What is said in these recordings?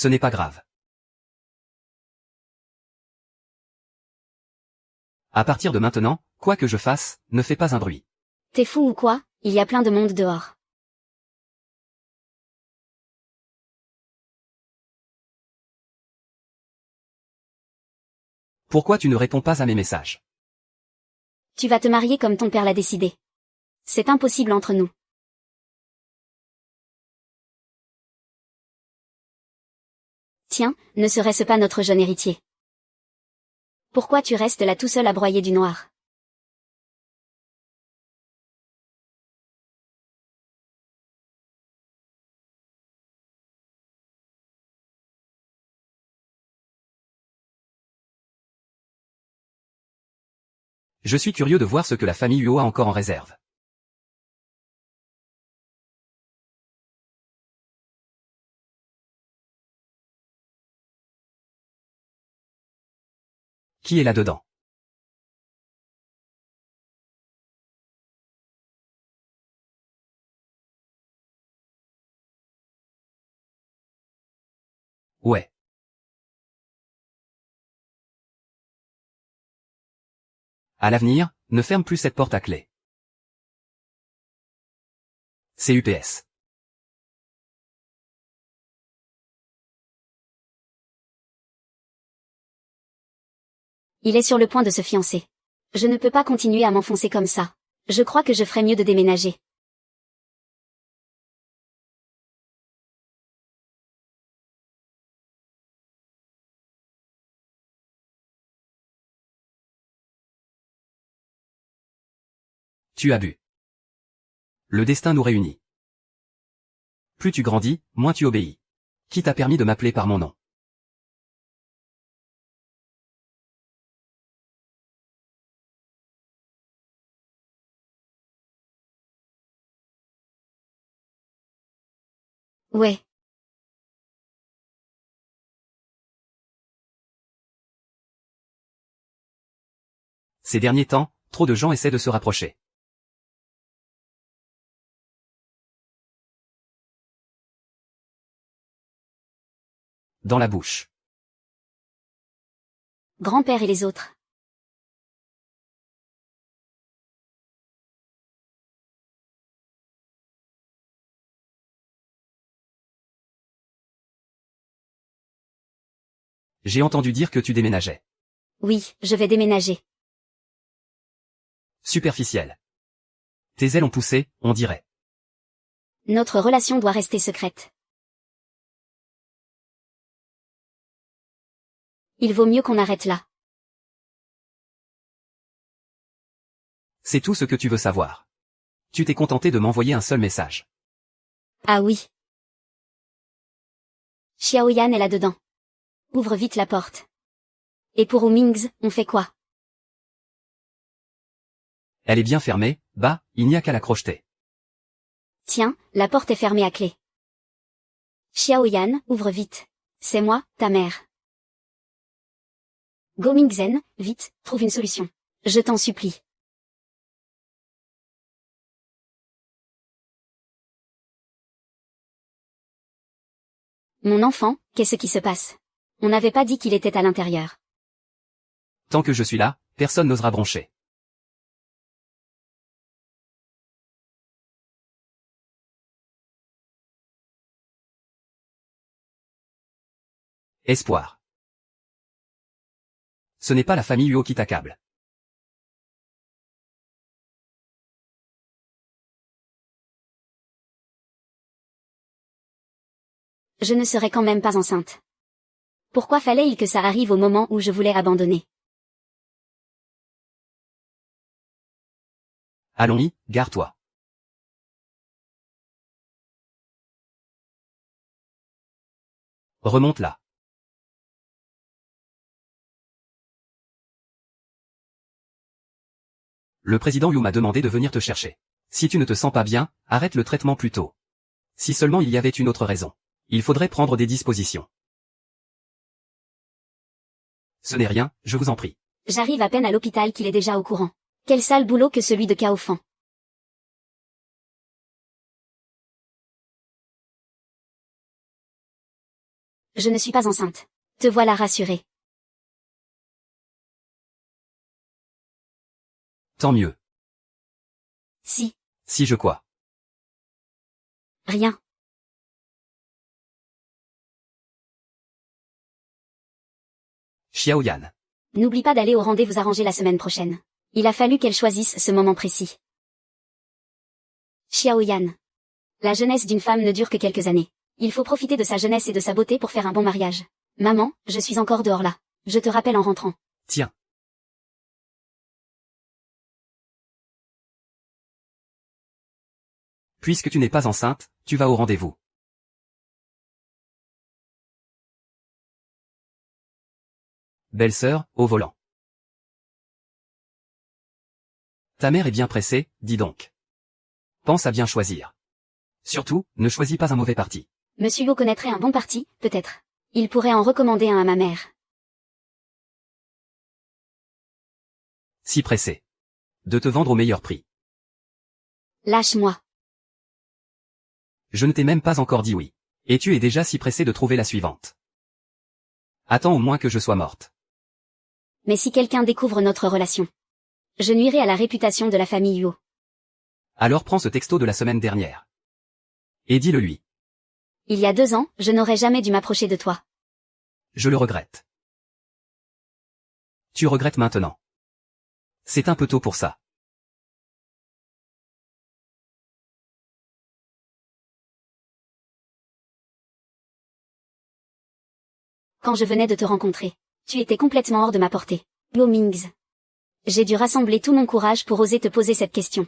Ce n'est pas grave. À partir de maintenant, quoi que je fasse, ne fais pas un bruit. T'es fou ou quoi? Il y a plein de monde dehors. Pourquoi tu ne réponds pas à mes messages? Tu vas te marier comme ton père l'a décidé. C'est impossible entre nous. Tiens, ne serait-ce pas notre jeune héritier? Pourquoi tu restes là tout seul à broyer du noir? Je suis curieux de voir ce que la famille Huo a encore en réserve. Qui est là-dedans? Ouais. À l'avenir, ne ferme plus cette porte à clé. CUPS. Il est sur le point de se fiancer. Je ne peux pas continuer à m'enfoncer comme ça. Je crois que je ferais mieux de déménager. Tu as bu. Le destin nous réunit. Plus tu grandis, moins tu obéis. Qui t'a permis de m'appeler par mon nom? Ouais. Ces derniers temps, trop de gens essaient de se rapprocher. Dans la bouche. Grand-père et les autres. J'ai entendu dire que tu déménageais. Oui, je vais déménager. Superficiel. Tes ailes ont poussé, on dirait. Notre relation doit rester secrète. Il vaut mieux qu'on arrête là. C'est tout ce que tu veux savoir. Tu t'es contenté de m'envoyer un seul message. Ah oui. Xiaoyan est là-dedans. Ouvre vite la porte. Et pour Mingz, on fait quoi? Elle est bien fermée, bah, il n'y a qu'à la crocheter. Tiens, la porte est fermée à clé. Xiaoyan, ouvre vite. C'est moi, ta mère. Go Mingzhen, vite, trouve une solution. Je t'en supplie. Mon enfant, qu'est-ce qui se passe? On n'avait pas dit qu'il était à l'intérieur. Tant que je suis là, personne n'osera broncher. Espoir. Ce n'est pas la famille Huo qui t'accable. Je ne serai quand même pas enceinte. Pourquoi fallait-il que ça arrive au moment où je voulais abandonner? Allons-y, gare-toi. Remonte là. Le président Yu m'a demandé de venir te chercher. Si tu ne te sens pas bien, arrête le traitement plus tôt. Si seulement il y avait une autre raison. Il faudrait prendre des dispositions. Ce n'est rien, je vous en prie. J'arrive à peine à l'hôpital qu'il est déjà au courant. Quel sale boulot que celui de Kaofan. Je ne suis pas enceinte. Te voilà rassurée. Tant mieux. Si, Si je quoi? rien. Xiaoyan. N'oublie pas d'aller au rendez-vous arrangé la semaine prochaine. Il a fallu qu'elle choisisse ce moment précis. Xiaoyan. La jeunesse d'une femme ne dure que quelques années. Il faut profiter de sa jeunesse et de sa beauté pour faire un bon mariage. Maman, je suis encore dehors là. Je te rappelle en rentrant. Tiens. Puisque tu n'es pas enceinte, tu vas au rendez-vous. Belle-sœur, au volant. Ta mère est bien pressée, dis donc. Pense à bien choisir. Surtout, ne choisis pas un mauvais parti. Monsieur Hugo connaîtrait un bon parti, peut-être. Il pourrait en recommander un à ma mère. Si pressé. De te vendre au meilleur prix. Lâche-moi. Je ne t'ai même pas encore dit oui. Et tu es déjà si pressé de trouver la suivante. Attends au moins que je sois morte. Mais si quelqu'un découvre notre relation, je nuirai à la réputation de la famille Huo. Alors prends ce texto de la semaine dernière. Et dis-le lui. Il y a 2 ans, je n'aurais jamais dû m'approcher de toi. Je le regrette. Tu regrettes maintenant. C'est un peu tôt pour ça. Quand je venais de te rencontrer, tu étais complètement hors de ma portée. Huo Mingz. J'ai dû rassembler tout mon courage pour oser te poser cette question.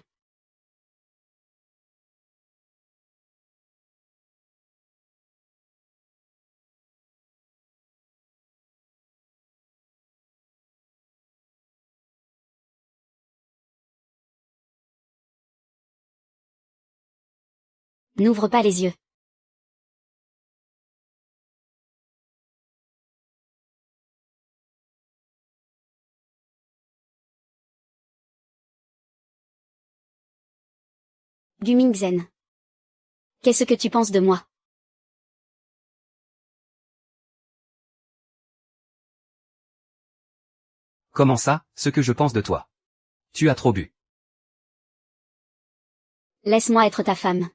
N'ouvre pas les yeux. Du Mingzen. Qu'est-ce que tu penses de moi? Comment ça, ce que je pense de toi? Tu as trop bu. Laisse-moi être ta femme.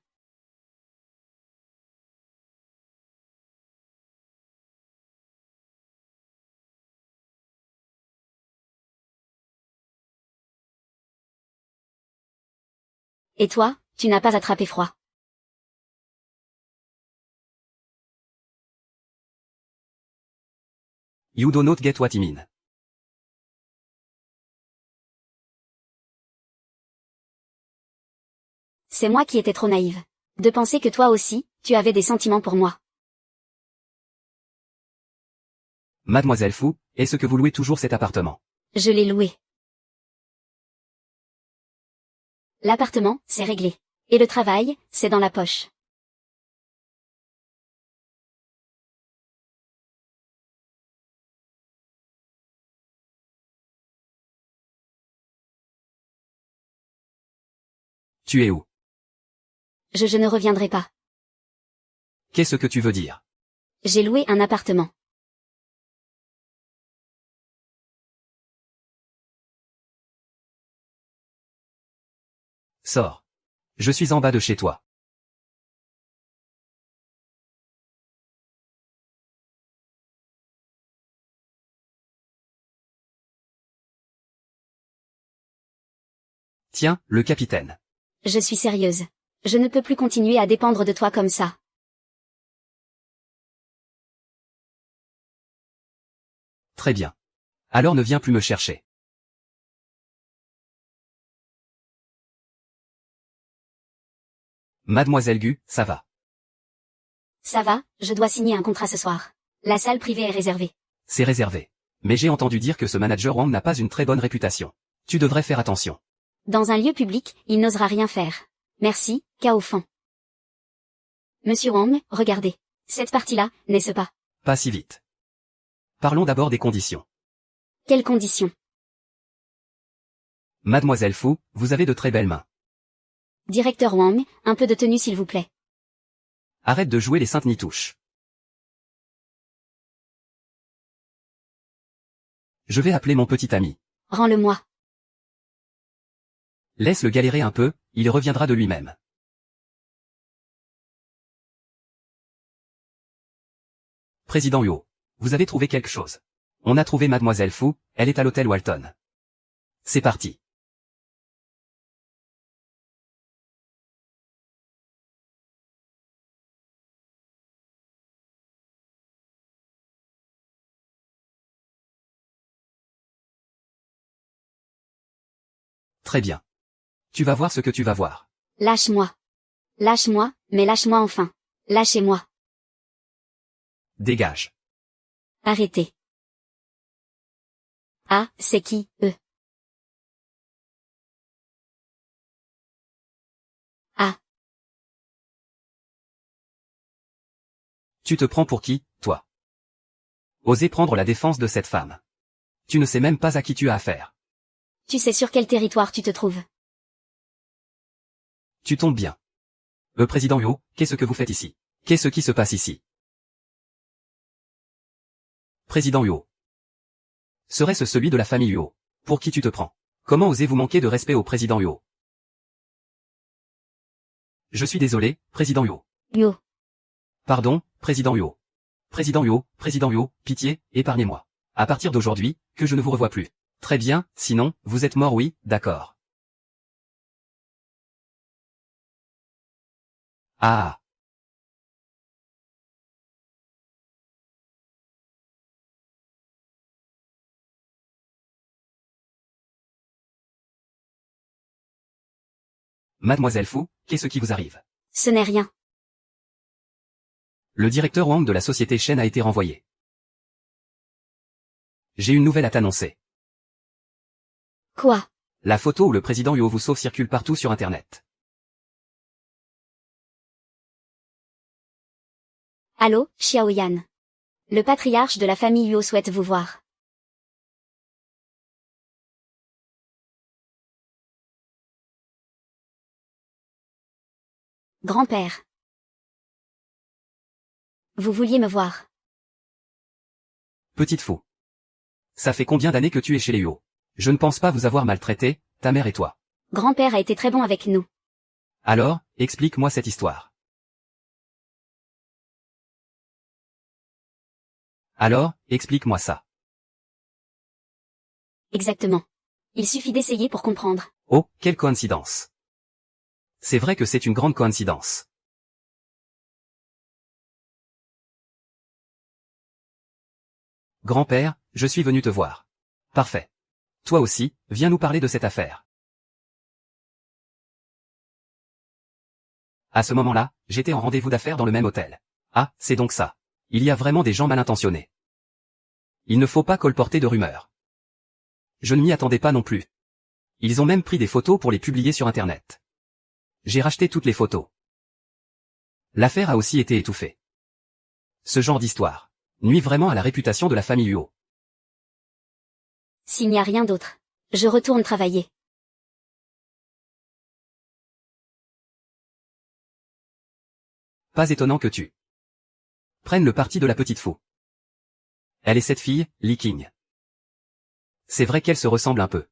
Et toi, tu n'as pas attrapé froid. You do not get what I mean. C'est moi qui étais trop naïve. De penser que toi aussi, tu avais des sentiments pour moi. Mademoiselle Fou, est-ce que vous louez toujours cet appartement? Je l'ai loué. L'appartement, c'est réglé. Et le travail, c'est dans la poche. Tu es où? Je ne reviendrai pas. Qu'est-ce que tu veux dire? J'ai loué un appartement. Sors. Je suis en bas de chez toi. Tiens, le capitaine. Je suis sérieuse. Je ne peux plus continuer à dépendre de toi comme ça. Très bien. Alors ne viens plus me chercher. Mademoiselle Gu, ça va. Ça va, je dois signer un contrat ce soir. La salle privée est réservée. C'est réservé. Mais j'ai entendu dire que ce manager Wang n'a pas une très bonne réputation. Tu devrais faire attention. Dans un lieu public, il n'osera rien faire. Merci, Cao Fan. Monsieur Wang, regardez. Cette partie-là, n'est-ce pas? Pas si vite. Parlons d'abord des conditions. Quelles conditions? Mademoiselle Fou, vous avez de très belles mains. Directeur Wang, un peu de tenue s'il vous plaît. Arrête de jouer les saintes nitouches. Je vais appeler mon petit ami. Rends-le-moi. Laisse-le galérer un peu, il reviendra de lui-même. Président Yo. Vous avez trouvé quelque chose. On a trouvé Mademoiselle Fu, elle est à l'hôtel Walton. C'est parti. Très bien. Tu vas voir ce que tu vas voir. Lâche-moi. Lâche-moi, mais lâche-moi enfin. Lâchez-moi. Dégage. Arrêtez. Ah, c'est qui, eux? Ah, Tu te prends pour qui, toi? Osez prendre la défense de cette femme. Tu ne sais même pas à qui tu as affaire. tu sais sur quel territoire tu te trouves. Tu tombes bien. Président Yo, qu'est-ce que vous faites ici? Qu'est-ce qui se passe ici? Président Yo. Serait-ce celui de la famille Yo? Pour qui tu te prends? Comment osez-vous manquer de respect au président Yo? Je suis désolé, président Yo. Yo. Pardon, président Yo. Président Yo, pitié, épargnez-moi. À partir d'aujourd'hui, que je ne vous revoie plus. Très bien, sinon, vous êtes mort oui, d'accord. Ah. Mademoiselle Fu, qu'est-ce qui vous arrive? Ce n'est rien. Le directeur Wang de la société Shen a été renvoyé. J'ai une nouvelle à t'annoncer. Quoi? La photo où le président Yo vous sauve circule partout sur Internet. Allô, Xiaoyan. Le patriarche de la famille Yo souhaite vous voir. Grand-père. Vous vouliez me voir. Petite Fu. Ça fait combien d'années que tu es chez les Yo? Je ne pense pas vous avoir maltraité, ta mère et toi. Grand-père a été très bon avec nous. Alors, explique-moi cette histoire. Alors, explique-moi ça. Exactement. Il suffit d'essayer pour comprendre. Oh, quelle coïncidence. C'est vrai que c'est une grande coïncidence. Grand-père, je suis venu te voir. Parfait. Toi aussi, viens nous parler de cette affaire. À ce moment-là, j'étais en rendez-vous d'affaires dans le même hôtel. Ah, c'est donc ça. Il y a vraiment des gens mal intentionnés. Il ne faut pas colporter de rumeurs. Je ne m'y attendais pas non plus. Ils ont même pris des photos pour les publier sur Internet. J'ai racheté toutes les photos. L'affaire a aussi été étouffée. Ce genre d'histoire nuit vraiment à la réputation de la famille Yo. S'il n'y a rien d'autre, je retourne travailler. Pas étonnant que tu prennes le parti de la petite Fu. Elle est cette fille, Li Qing. C'est vrai qu'elle se ressemble un peu.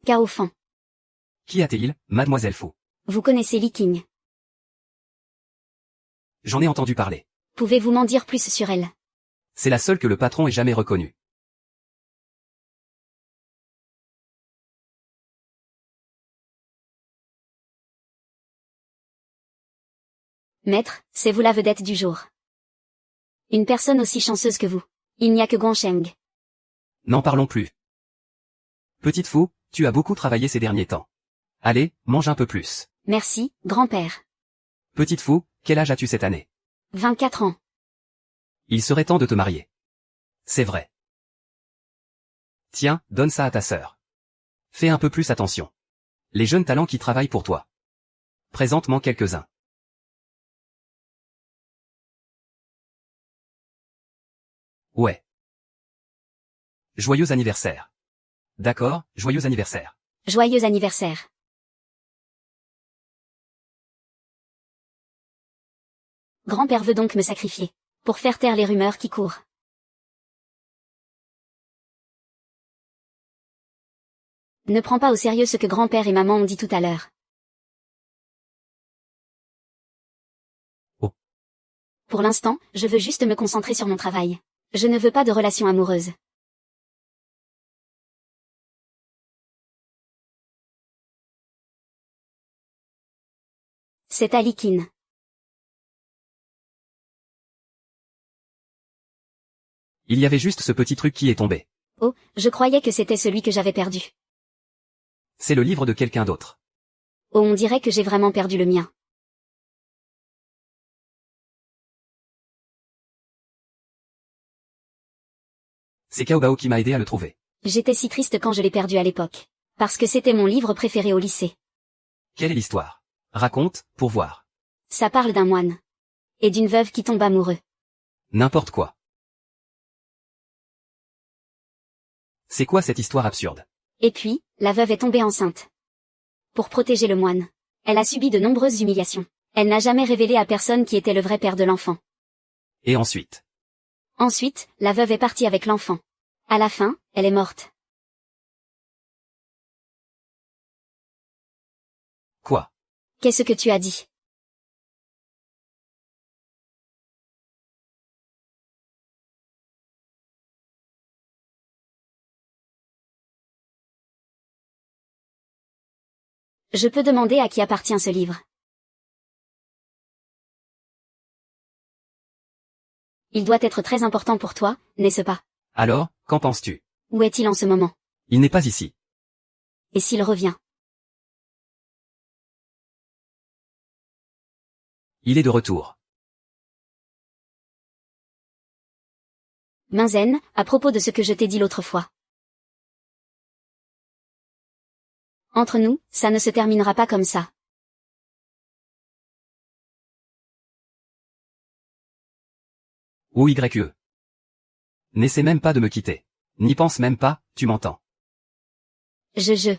Gao Fan. Qui a-t-il, mademoiselle Fu? Vous connaissez Li Qing. J'en ai entendu parler. Pouvez-vous m'en dire plus sur elle? C'est la seule que le patron ait jamais reconnue. Maître, c'est vous la vedette du jour. Une personne aussi chanceuse que vous. Il n'y a que Guangsheng. N'en parlons plus. Petite Fu, tu as beaucoup travaillé ces derniers temps. Allez, mange un peu plus. Merci, grand-père. Petite Fu, quel âge as-tu cette année? 24 ans. Il serait temps de te marier. C'est vrai. Tiens, donne ça à ta sœur. Fais un peu plus attention. Les jeunes talents qui travaillent pour toi. Présente-moi quelques-uns. Ouais. Joyeux anniversaire. D'accord, joyeux anniversaire. Joyeux anniversaire. Grand-père veut donc me sacrifier. Pour faire taire les rumeurs qui courent. Ne prends pas au sérieux ce que grand-père et maman ont dit tout à l'heure. Oh. Pour l'instant, je veux juste me concentrer sur mon travail. Je ne veux pas de relation amoureuse. C'est Alikin. Il y avait juste ce petit truc qui est tombé. Oh, je croyais que c'était celui que j'avais perdu. C'est le livre de quelqu'un d'autre. Oh, on dirait que j'ai vraiment perdu le mien. C'est Kaobao qui m'a aidé à le trouver. J'étais si triste quand je l'ai perdu à l'époque. Parce que c'était mon livre préféré au lycée. Quelle est l'histoire? Raconte, pour voir. Ça parle d'un moine. Et d'une veuve qui tombe amoureux. N'importe quoi. C'est quoi cette histoire absurde? Et puis, la veuve est tombée enceinte. Pour protéger le moine. Elle a subi de nombreuses humiliations. Elle n'a jamais révélé à personne qui était le vrai père de l'enfant. Et ensuite? Ensuite, la veuve est partie avec l'enfant. À la fin, elle est morte. Quoi? Qu'est-ce que tu as dit? Je peux demander à qui appartient ce livre. Il doit être très important pour toi, n'est-ce pas? Alors, qu'en penses-tu? Où est-il en ce moment? Il n'est pas ici. Et s'il revient? Il est de retour. Minzen, à propos de ce que je t'ai dit l'autre fois. Entre nous, ça ne se terminera pas comme ça. Ou YE. N'essaie même pas de me quitter. N'y pense même pas, tu m'entends. Je.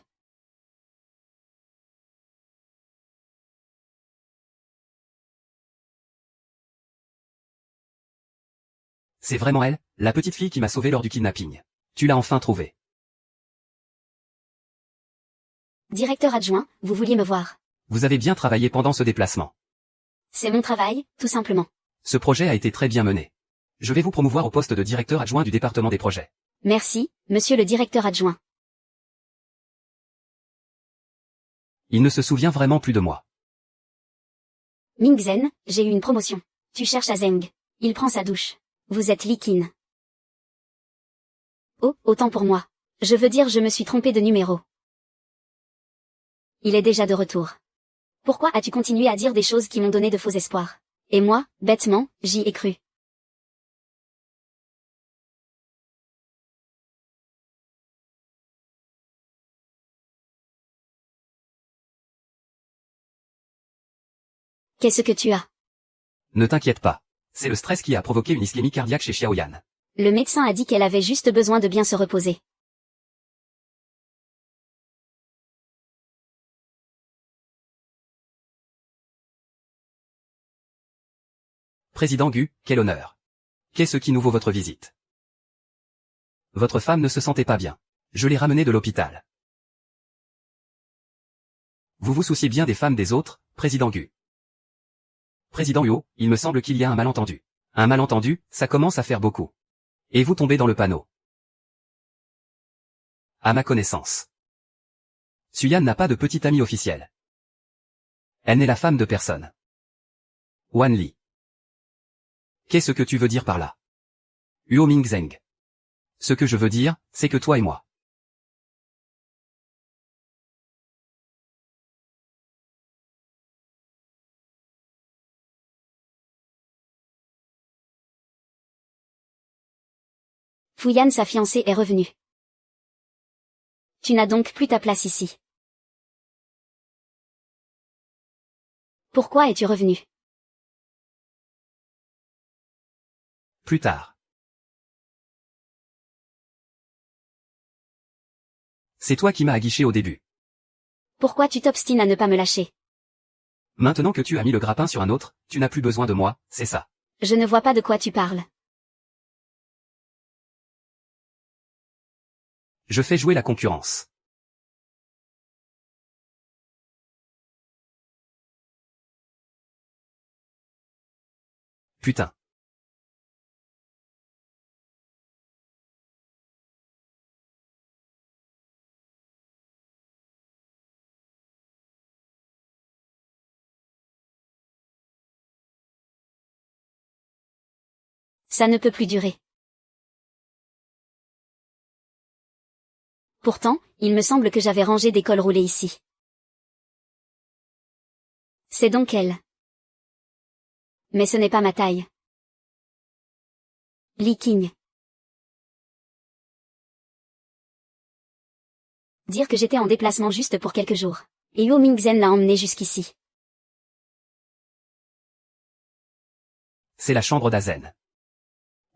C'est vraiment elle, la petite fille qui m'a sauvé lors du kidnapping. Tu l'as enfin trouvée. Directeur adjoint, vous vouliez me voir. Vous avez bien travaillé pendant ce déplacement. C'est mon travail, tout simplement. Ce projet a été très bien mené. Je vais vous promouvoir au poste de directeur adjoint du département des projets. Merci, monsieur le directeur adjoint. Il ne se souvient vraiment plus de moi. Mingzen, j'ai eu une promotion. Tu cherches à Zeng. Il prend sa douche. Vous êtes Likin. Oh, autant pour moi. Je veux dire, je me suis trompé de numéro. Il est déjà de retour. Pourquoi as-tu continué à dire des choses qui m'ont donné de faux espoirs? Et moi, bêtement, j'y ai cru. Qu'est-ce que tu as? Ne t'inquiète pas. C'est le stress qui a provoqué une ischémie cardiaque chez Xiaoyan. Le médecin a dit qu'elle avait juste besoin de bien se reposer. Président Gu, quel honneur. Qu'est-ce qui nous vaut votre visite? Votre femme ne se sentait pas bien. Je l'ai ramenée de l'hôpital. Vous vous souciez bien des femmes des autres, Président Gu. Président Yo, il me semble qu'il y a un malentendu. Un malentendu, ça commence à faire beaucoup. Et vous tombez dans le panneau. À ma connaissance. Suyan n'a pas de petite amie officielle. Elle n'est la femme de personne. Wan Li. Qu'est-ce que tu veux dire par là? Huo Mingzeng. Ce que je veux dire, c'est que toi et moi. Fuyan, sa fiancée, est revenue. Tu n'as donc plus ta place ici. Pourquoi es-tu revenu? Plus tard. C'est toi qui m'as aguiché au début. Pourquoi tu t'obstines à ne pas me lâcher? Maintenant que tu as mis le grappin sur un autre, tu n'as plus besoin de moi, c'est ça. Je ne vois pas de quoi tu parles. Je fais jouer la concurrence. Putain. Ça ne peut plus durer. Pourtant, il me semble que j'avais rangé des cols roulés ici. C'est donc elle. Mais ce n'est pas ma taille. Li King. Dire que j'étais en déplacement juste pour quelques jours. Et Yu Mingzhen l'a emmené jusqu'ici. C'est la chambre d'Azen.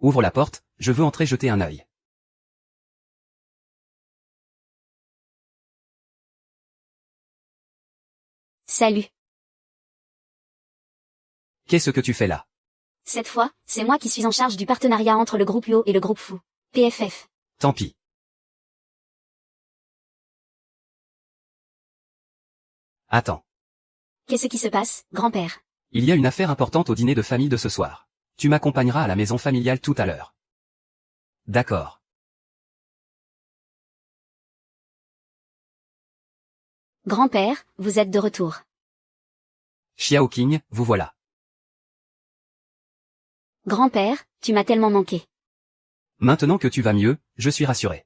Ouvre la porte, je veux entrer jeter un œil. Salut. Qu'est-ce que tu fais là? Cette fois, c'est moi qui suis en charge du partenariat entre le groupe Yo et le groupe Fu. PFF. Tant pis. Attends. Qu'est-ce qui se passe, grand-père? Il y a une affaire importante au dîner de famille de ce soir. Tu m'accompagneras à la maison familiale tout à l'heure. D'accord. Grand-père, vous êtes de retour. Xiao Qing, vous voilà. Grand-père, tu m'as tellement manqué. Maintenant que tu vas mieux, je suis rassuré.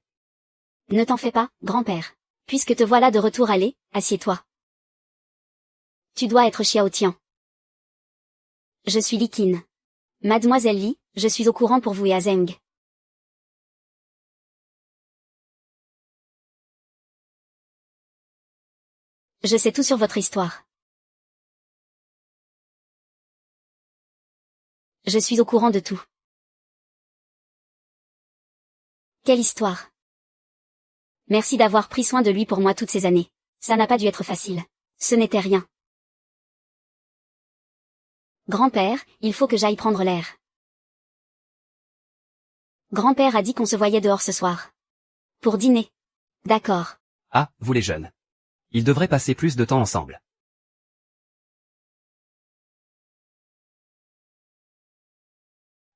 Ne t'en fais pas, grand-père. Puisque te voilà de retour, allez, assieds-toi. Tu dois être Xiao Tian. Je suis Li Qin. Mademoiselle Li, je suis au courant pour vous et Azeng. Je sais tout sur votre histoire. Je suis au courant de tout. Quelle histoire. Merci d'avoir pris soin de lui pour moi toutes ces années. Ça n'a pas dû être facile. Ce n'était rien. Grand-père, il faut que j'aille prendre l'air. Grand-père a dit qu'on se voyait dehors ce soir. Pour dîner. D'accord. Ah, vous les jeunes. Ils devraient passer plus de temps ensemble.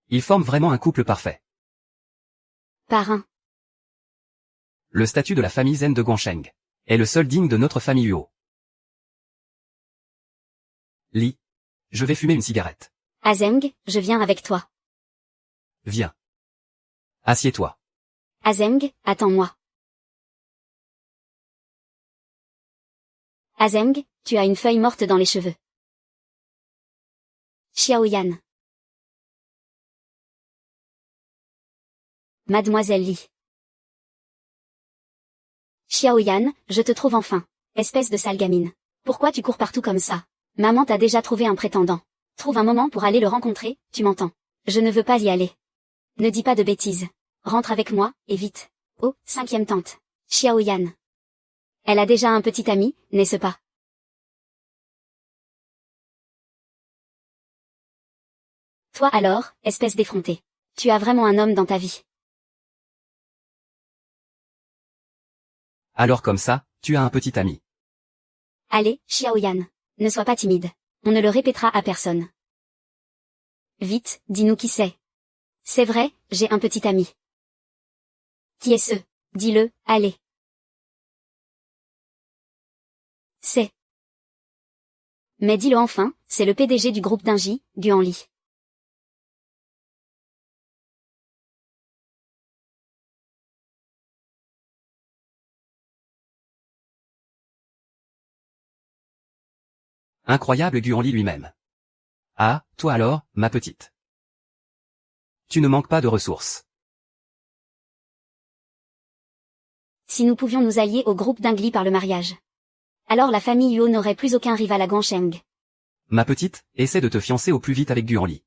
Ils forment vraiment un couple parfait. Parrain. Le statut de la famille Zen de Gongsheng est le seul digne de notre famille Huo. Li. Je vais fumer une cigarette. Azeng, je viens avec toi. Viens. Assieds-toi. Azeng, attends-moi. Azeng, tu as une feuille morte dans les cheveux. Xiaoyan. Mademoiselle Li. Xiaoyan, je te trouve enfin. Espèce de sale gamine. Pourquoi tu cours partout comme ça? Maman t'a déjà trouvé un prétendant. Trouve un moment pour aller le rencontrer, tu m'entends? Je ne veux pas y aller. Ne dis pas de bêtises. Rentre avec moi, et vite. Oh, 5e tante. Xiaoyan. Elle a déjà un petit ami, n'est-ce pas? Toi alors, espèce d'effronté. Tu as vraiment un homme dans ta vie. Alors comme ça, tu as un petit ami. Allez, Xiaoyan. Ne sois pas timide. On ne le répétera à personne. Vite, dis-nous qui c'est. C'est vrai, j'ai un petit ami. Qui est ce? Dis-le, allez. C'est. Mais dis-le enfin, c'est le PDG du groupe Dingy, Guanli. Incroyable Guanli lui-même. Ah, toi alors, ma petite. Tu ne manques pas de ressources. Si nous pouvions nous allier au groupe Dingli par le mariage. Alors la famille Yuo n'aurait plus aucun rival à Gongsheng. Ma petite, essaie de te fiancer au plus vite avec Guanli.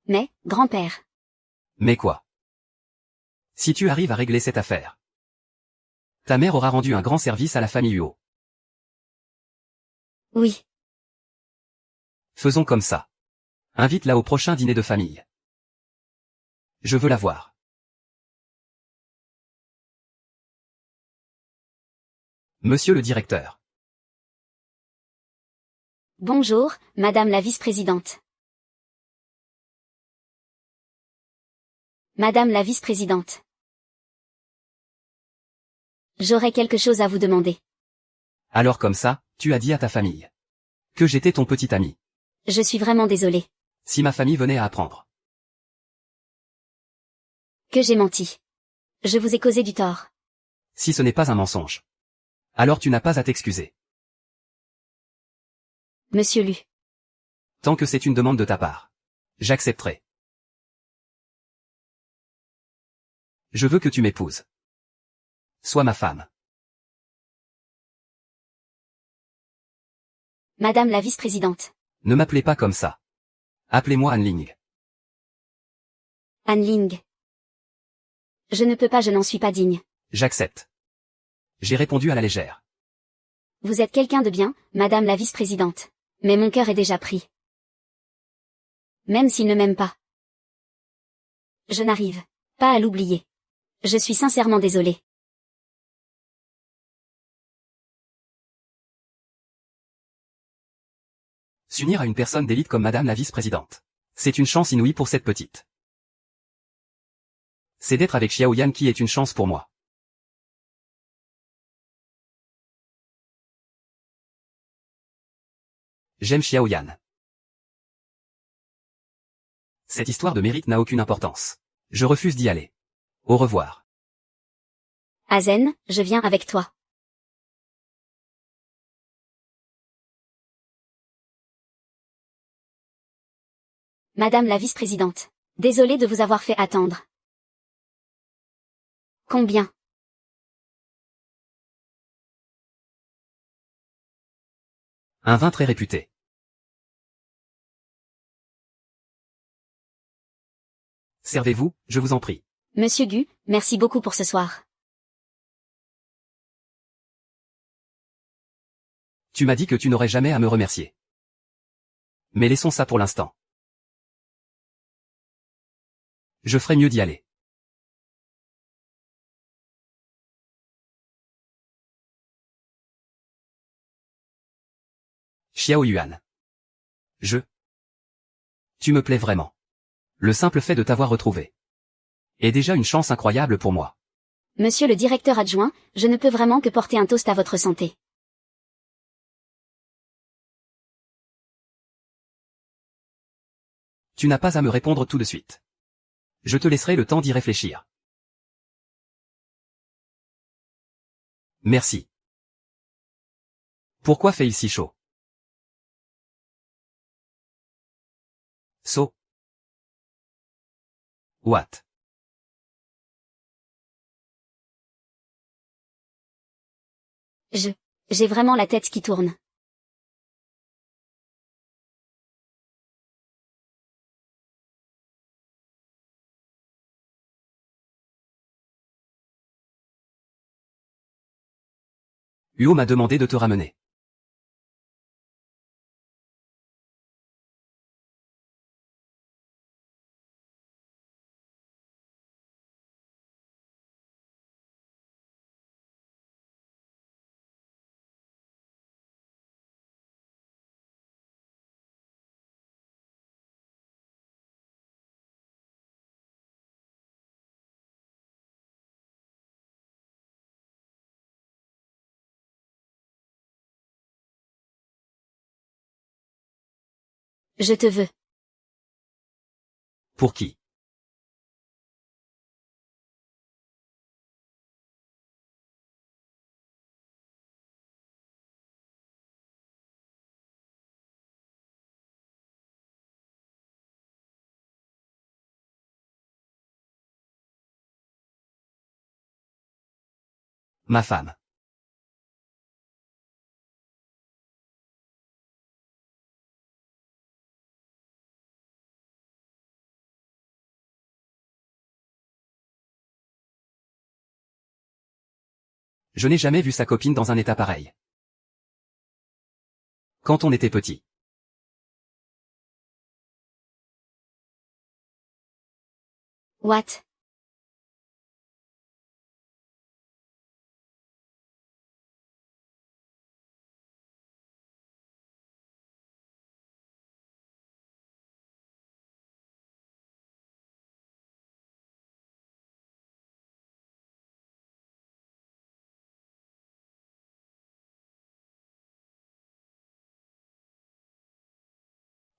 Mais, grand-père. Mais quoi? Si tu arrives à régler cette affaire, ta mère aura rendu un grand service à la famille Huo. Oui. Faisons comme ça. Invite-la au prochain dîner de famille. Je veux la voir. Monsieur le directeur. Bonjour, Madame la vice-présidente. Madame la vice-présidente. J'aurais quelque chose à vous demander. Alors comme ça, tu as dit à ta famille que j'étais ton petit ami. Je suis vraiment désolée. Si ma famille venait à apprendre Que j'ai menti. Je vous ai causé du tort. si ce n'est pas un mensonge, alors tu n'as pas à t'excuser. Monsieur Lu. Tant que c'est une demande de ta part, j'accepterai. Je veux que tu m'épouses. Sois ma femme. Madame la vice-présidente. Ne m'appelez pas comme ça. Appelez-moi Anne Ling. Anne Ling. Je ne peux pas, je n'en suis pas digne. J'accepte. J'ai répondu à la légère. Vous êtes quelqu'un de bien, Madame la vice-présidente. Mais mon cœur est déjà pris. Même s'il ne m'aime pas. Je n'arrive pas à l'oublier. Je suis sincèrement désolée. S'unir à une personne d'élite comme Madame la vice-présidente. C'est une chance inouïe pour cette petite. C'est d'être avec Xiao Yan qui est une chance pour moi. J'aime Xiao Yan. Cette histoire de mérite n'a aucune importance. Je refuse d'y aller. Au revoir. Azen, je viens avec toi. Madame la vice-présidente. Désolée de vous avoir fait attendre. Combien? Un vin très réputé. Servez-vous, je vous en prie. Monsieur Gu, merci beaucoup pour ce soir. Tu m'as dit que tu n'aurais jamais à me remercier. Mais laissons ça pour l'instant. Je ferai mieux d'y aller. Xiao Yuan. Tu me plais vraiment. Le simple fait de t'avoir retrouvé est déjà une chance incroyable pour moi. Monsieur le directeur adjoint, je ne peux vraiment que porter un toast à votre santé. Tu n'as pas à me répondre tout de suite. Je te laisserai le temps d'y réfléchir. Merci. Pourquoi fait-il si chaud? So. What? J'ai vraiment la tête qui tourne. Huo m'a demandé de te ramener. Je te veux. Pour qui? Ma femme. Je n'ai jamais vu sa copine dans un état pareil. Quand on était petit. What?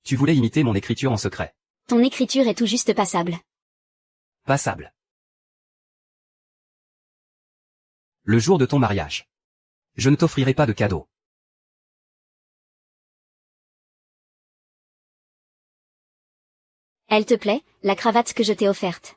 Tu voulais imiter mon écriture en secret. Ton écriture est tout juste passable. Passable. Le jour de ton mariage. Je ne t'offrirai pas de cadeau. Elle te plaît, la cravate que je t'ai offerte.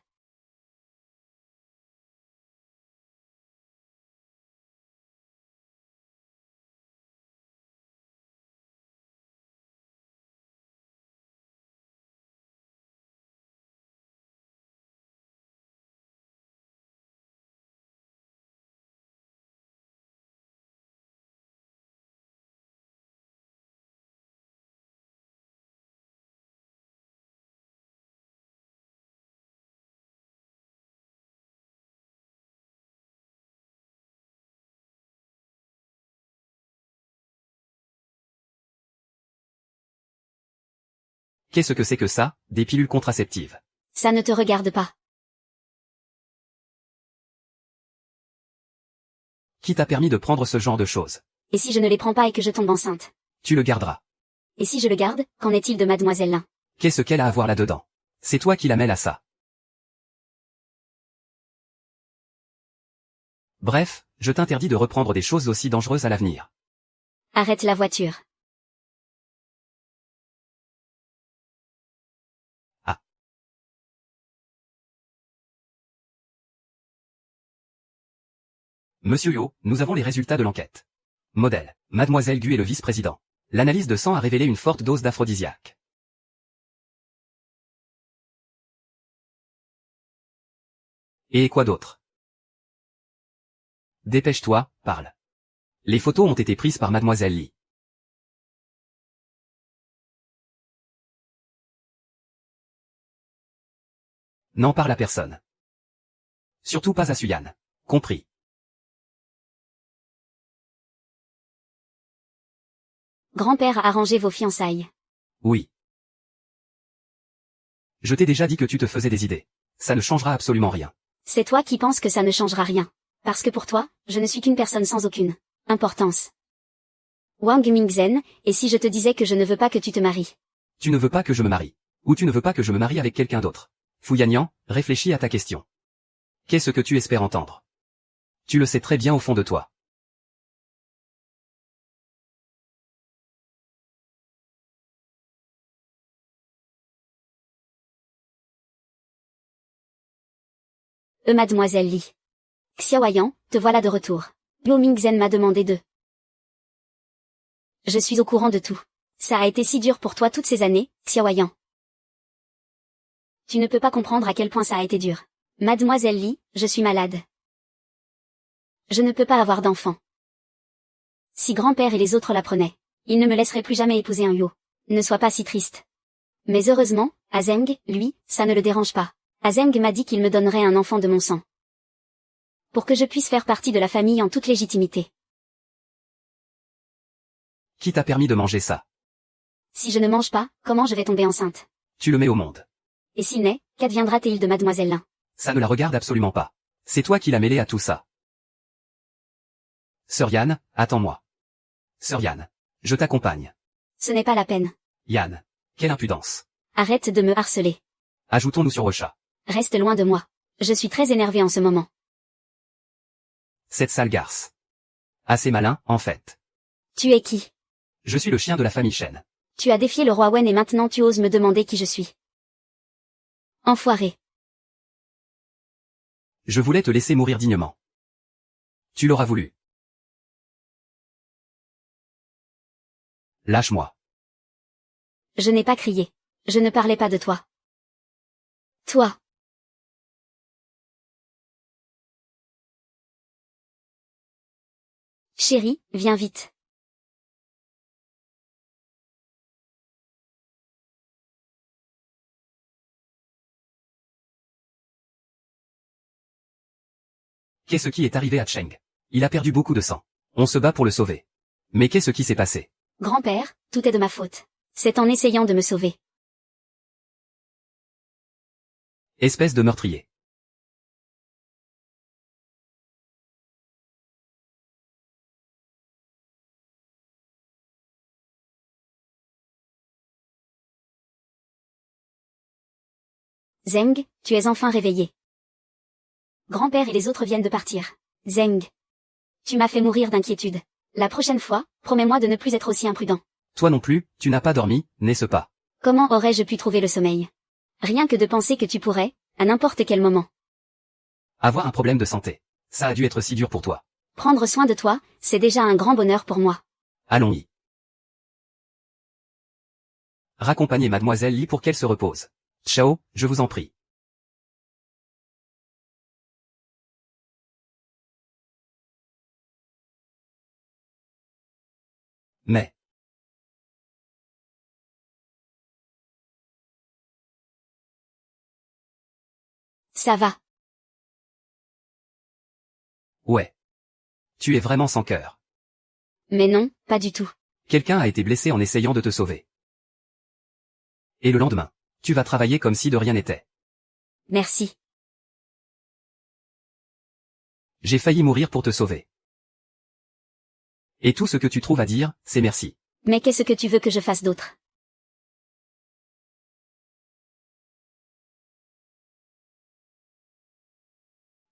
Qu'est-ce que c'est que ça, des pilules contraceptives? Ça ne te regarde pas. Qui t'a permis de prendre ce genre de choses? Et si je ne les prends pas et que je tombe enceinte? Tu le garderas. Et si je le garde, qu'en est-il de mademoiselle Lin? Qu'est-ce qu'elle a à voir là-dedans? C'est toi qui la mêles à ça. Bref, je t'interdis de reprendre des choses aussi dangereuses à l'avenir. Arrête la voiture. Ah. Monsieur Yo, nous avons les résultats de l'enquête. Modèle, Mademoiselle Gu est le vice-président. L'analyse de sang a révélé une forte dose d'aphrodisiaque. Et quoi d'autre? Dépêche-toi, parle. Les photos ont été prises par Mademoiselle Li. N'en parle à personne. Surtout pas à Suyan. Compris. Grand-père a arrangé vos fiançailles. Oui. Je t'ai déjà dit que tu te faisais des idées. Ça ne changera absolument rien. C'est toi qui penses que ça ne changera rien. Parce que pour toi, je ne suis qu'une personne sans aucune importance. Wang Mingzhen, et si je te disais que je ne veux pas que tu te maries? Tu ne veux pas que je me marie. Ou tu ne veux pas que je me marie avec quelqu'un d'autre. Fu Yanyan, réfléchis à ta question. Qu'est-ce que tu espères entendre? Tu le sais très bien au fond de toi. Mademoiselle Li. Xiaoyan, te voilà de retour. Luo Mingzhen m'a demandé de. Je suis au courant de tout. Ça a été si dur pour toi toutes ces années, Xiaoyan. Tu ne peux pas comprendre à quel point ça a été dur. Mademoiselle Li, je suis malade. Je ne peux pas avoir d'enfant. Si grand-père et les autres l'apprenaient, ils ne me laisseraient plus jamais épouser un Yo. Ne sois pas si triste. Mais heureusement, Azeng, lui, ça ne le dérange pas. Azeng m'a dit qu'il me donnerait un enfant de mon sang. Pour que je puisse faire partie de la famille en toute légitimité. Qui t'a permis de manger ça? Si je ne mange pas, comment je vais tomber enceinte? Tu le mets au monde. Et s'il naît, qu'adviendra-t-il de mademoiselle Lin? Ça ne la regarde absolument pas. C'est toi qui l'as mêlé à tout ça. Sœur Yann, attends-moi. Sœur Yann. Je t'accompagne. Ce n'est pas la peine. Yann. Quelle impudence. Arrête de me harceler. Ajoutons-nous sur Rocha. Reste loin de moi. Je suis très énervée en ce moment. Cette sale garce. Assez malin, en fait. Tu es qui? Je suis le chien de la famille Shen. Tu as défié le roi Wen et maintenant tu oses me demander qui je suis. Enfoiré. Je voulais te laisser mourir dignement. Tu l'auras voulu. Lâche-moi. Je n'ai pas crié. Je ne parlais pas de toi. Toi. Chérie, viens vite. Qu'est-ce qui est arrivé à Cheng? Il a perdu beaucoup de sang. On se bat pour le sauver. Mais qu'est-ce qui s'est passé? Grand-père, tout est de ma faute. C'est en essayant de me sauver. Espèce de meurtrier. Zeng, tu es enfin réveillé. Grand-père et les autres viennent de partir. Zeng. Tu m'as fait mourir d'inquiétude. La prochaine fois, promets-moi de ne plus être aussi imprudent. Toi non plus, tu n'as pas dormi, n'est-ce pas? Comment aurais-je pu trouver le sommeil? Rien que de penser que tu pourrais, à n'importe quel moment. Avoir un problème de santé. Ça a dû être si dur pour toi. Prendre soin de toi, c'est déjà un grand bonheur pour moi. Allons-y. Raccompagnez mademoiselle Li pour qu'elle se repose. Ciao, je vous en prie. Mais, Ça va. ouais. Tu es vraiment sans cœur. Mais non, pas du tout. Quelqu'un a été blessé en essayant de te sauver. Et le lendemain, tu vas travailler comme si de rien n'était. Merci. J'ai failli mourir pour te sauver. Et tout ce que tu trouves à dire, c'est merci. Mais qu'est-ce que tu veux que je fasse d'autre?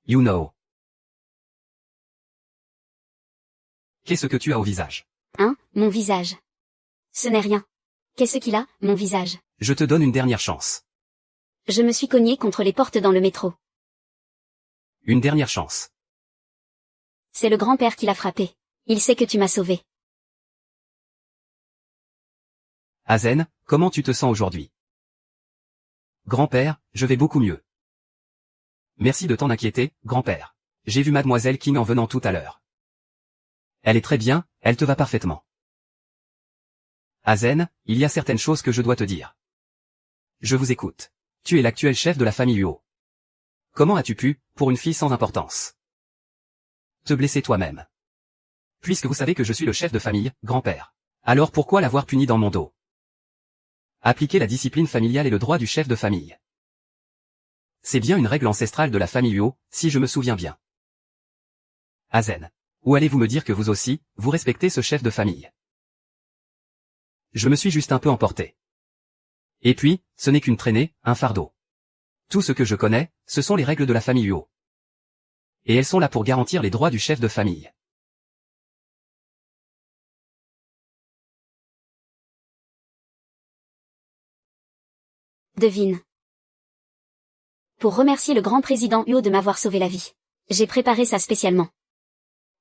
You know. Qu'est-ce que tu as au visage? Hein, mon visage. Ce n'est rien. Qu'est-ce qu'il a, mon visage? Je te donne une dernière chance. Je me suis cogné contre les portes dans le métro. Une dernière chance. C'est le grand-père qui l'a frappé. Il sait que tu m'as sauvé. Azen, comment tu te sens aujourd'hui? Grand-père, je vais beaucoup mieux. Merci de t'en inquiéter, grand-père. J'ai vu mademoiselle King en venant tout à l'heure. Elle est très bien, elle te va parfaitement. Azen, il y a certaines choses que je dois te dire. Je vous écoute. Tu es l'actuel chef de la famille Huo. Comment as-tu pu, pour une fille sans importance, te blesser toi-même? Puisque vous savez que je suis le chef de famille, grand-père. Alors pourquoi l'avoir puni dans mon dos? Appliquer la discipline familiale et le droit du chef de famille. C'est bien une règle ancestrale de la famille Huo, si je me souviens bien. Azen. Ou allez-vous me dire que vous aussi, vous respectez ce chef de famille? Je me suis juste un peu emporté. Et puis, ce n'est qu'une traînée, un fardeau. Tout ce que je connais, ce sont les règles de la famille Huo. Et elles sont là pour garantir les droits du chef de famille. Devine. Pour remercier le grand président Huo de m'avoir sauvé la vie. J'ai préparé ça spécialement.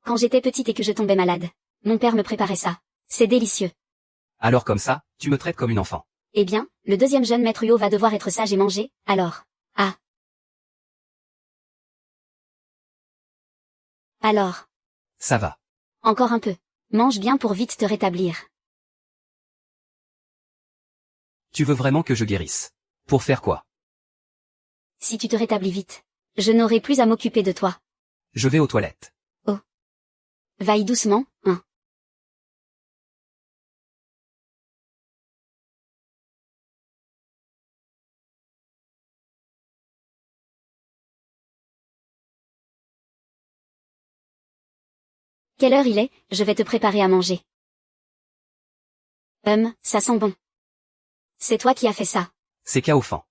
Quand j'étais petite et que je tombais malade, mon père me préparait ça. C'est délicieux. Alors comme ça, tu me traites comme une enfant. Eh bien, le deuxième jeune maître Huo va devoir être sage et manger, alors. Ah. Alors. Ça va. Encore un peu. Mange bien pour vite te rétablir. Tu veux vraiment que je guérisse? Pour faire quoi? Si tu te rétablis vite, je n'aurai plus à m'occuper de toi. Je vais aux toilettes. Vaille doucement, hein. Quelle heure il est? Je vais te préparer à manger. Ça sent bon. C'est toi qui as fait ça. C'est Kaofan.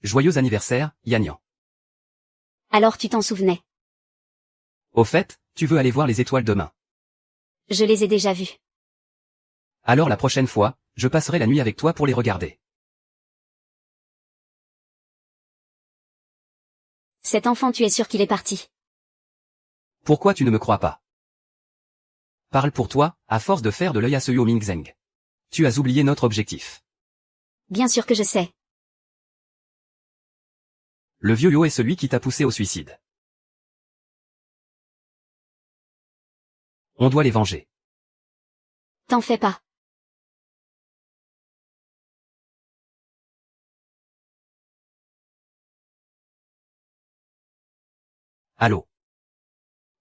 Joyeux anniversaire, Yanyan. Alors tu t'en souvenais. Au fait, tu veux aller voir les étoiles demain. Je les ai déjà vues. Alors la prochaine fois, je passerai la nuit avec toi pour les regarder. Cet enfant, tu es sûr qu'il est parti? Pourquoi tu ne me crois pas? Parle pour toi, à force de faire de l'œil à ce Yo Mingzeng. Tu as oublié notre objectif. Bien sûr que je sais. Le vieux Yo est celui qui t'a poussé au suicide. On doit les venger. T'en fais pas. Allô?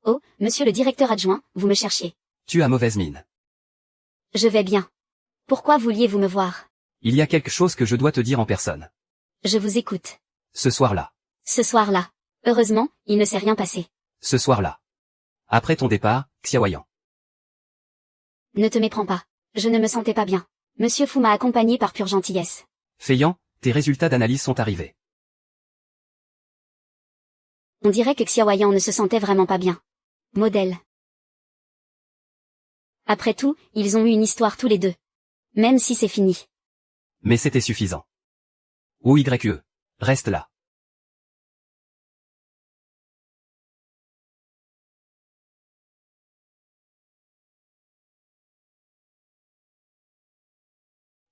Oh, monsieur le directeur adjoint, vous me cherchiez. Tu as mauvaise mine. Je vais bien. Pourquoi vouliez-vous me voir? Il y a quelque chose que je dois te dire en personne. Je vous écoute. Ce soir-là. Ce soir-là. Heureusement, il ne s'est rien passé. Ce soir-là. Après ton départ, Xiaoyan. Ne te méprends pas. Je ne me sentais pas bien. Monsieur Fu m'a accompagné par pure gentillesse. Feiyan, tes résultats d'analyse sont arrivés. On dirait que Xiaoyan ne se sentait vraiment pas bien. Modèle. Après tout, ils ont eu une histoire tous les deux. Même si c'est fini. Mais c'était suffisant. Ou YE. Reste là.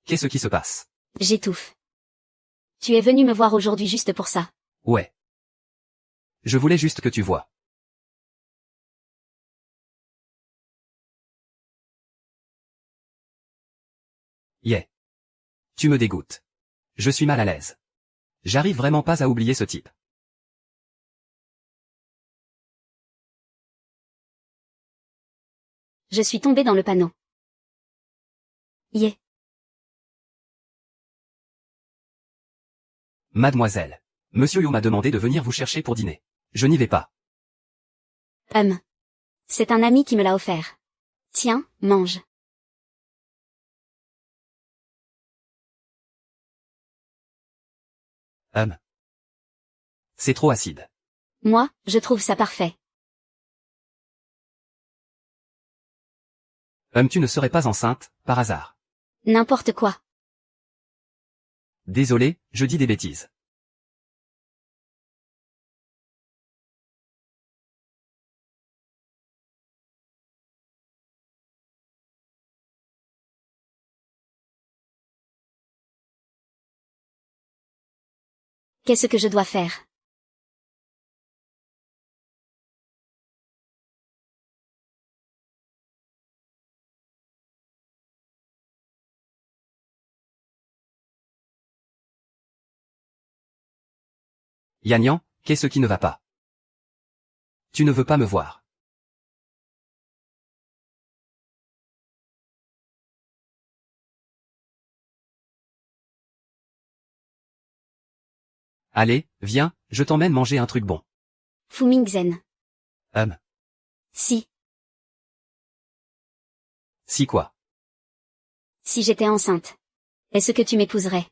Qu'est-ce qui se passe? J'étouffe. Tu es venu me voir aujourd'hui juste pour ça. Ouais. Je voulais juste que tu vois. Yeah. Tu me dégoûtes. Je suis mal à l'aise. J'arrive vraiment pas à oublier ce type. Je suis tombée dans le panneau. Yeah. Mademoiselle. Monsieur Yo m'a demandé de venir vous chercher pour dîner. Je n'y vais pas. C'est un ami qui me l'a offert. Tiens, mange. C'est trop acide. Moi, je trouve ça parfait. Tu ne serais pas enceinte, par hasard. N'importe quoi. Désolé, je dis des bêtises. Qu'est-ce que je dois faire? Yanyan, qu'est-ce qui ne va pas? Tu ne veux pas me voir. Allez, viens, je t'emmène manger un truc bon. Fu Mingzhen. Si. Si quoi? Si j'étais enceinte. Est-ce que tu m'épouserais?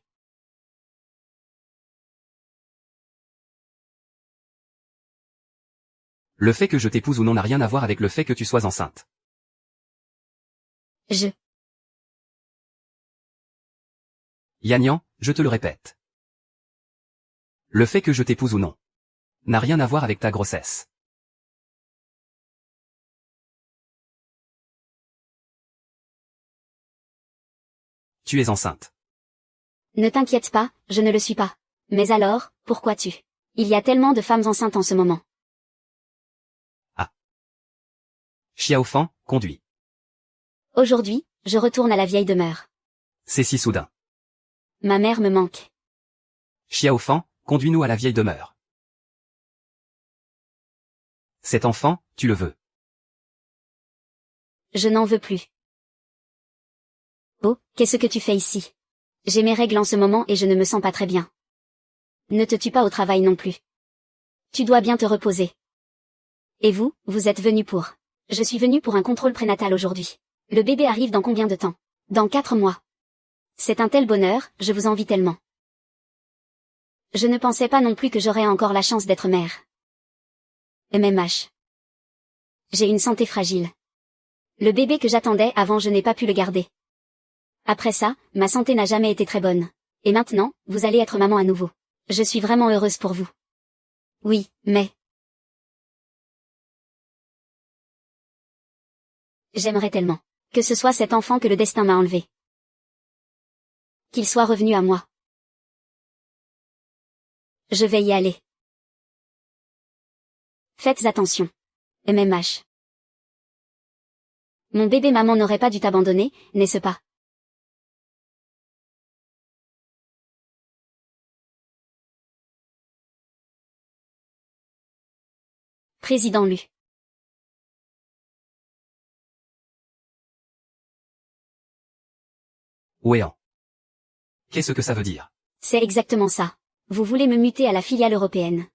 Le fait que je t'épouse ou non n'a rien à voir avec le fait que tu sois enceinte. Yanyan, je te le répète. Le fait que je t'épouse ou non n'a rien à voir avec ta grossesse. Tu es enceinte. Ne t'inquiète pas, je ne le suis pas. Mais alors, pourquoi tu? Il y a tellement de femmes enceintes en ce moment. Xiaofan, conduis. Aujourd'hui, je retourne à la vieille demeure. C'est si soudain. Ma mère me manque. Xiaofan, conduis-nous à la vieille demeure. Cet enfant, tu le veux. Je n'en veux plus. Oh, qu'est-ce que tu fais ici? J'ai mes règles en ce moment et je ne me sens pas très bien. Ne te tue pas au travail non plus. Tu dois bien te reposer. Et vous, vous êtes venu pour? Je suis venu pour un contrôle prénatal aujourd'hui. Le bébé arrive dans combien de temps? Dans 4 mois. C'est un tel bonheur, je vous envie tellement. Je ne pensais pas non plus que j'aurais encore la chance d'être mère. MMH. J'ai une santé fragile. Le bébé que j'attendais avant, je n'ai pas pu le garder. Après ça, ma santé n'a jamais été très bonne. Et maintenant, vous allez être maman à nouveau. Je suis vraiment heureuse pour vous. Oui, mais... J'aimerais tellement que ce soit cet enfant que le destin m'a enlevé. Qu'il soit revenu à moi. Je vais y aller. Faites attention. MMH. Mon bébé, maman n'aurait pas dû t'abandonner, n'est-ce pas? Président Lu. Ouéan. Qu'est-ce que ça veut dire? C'est exactement ça. Vous voulez me muter à la filiale européenne.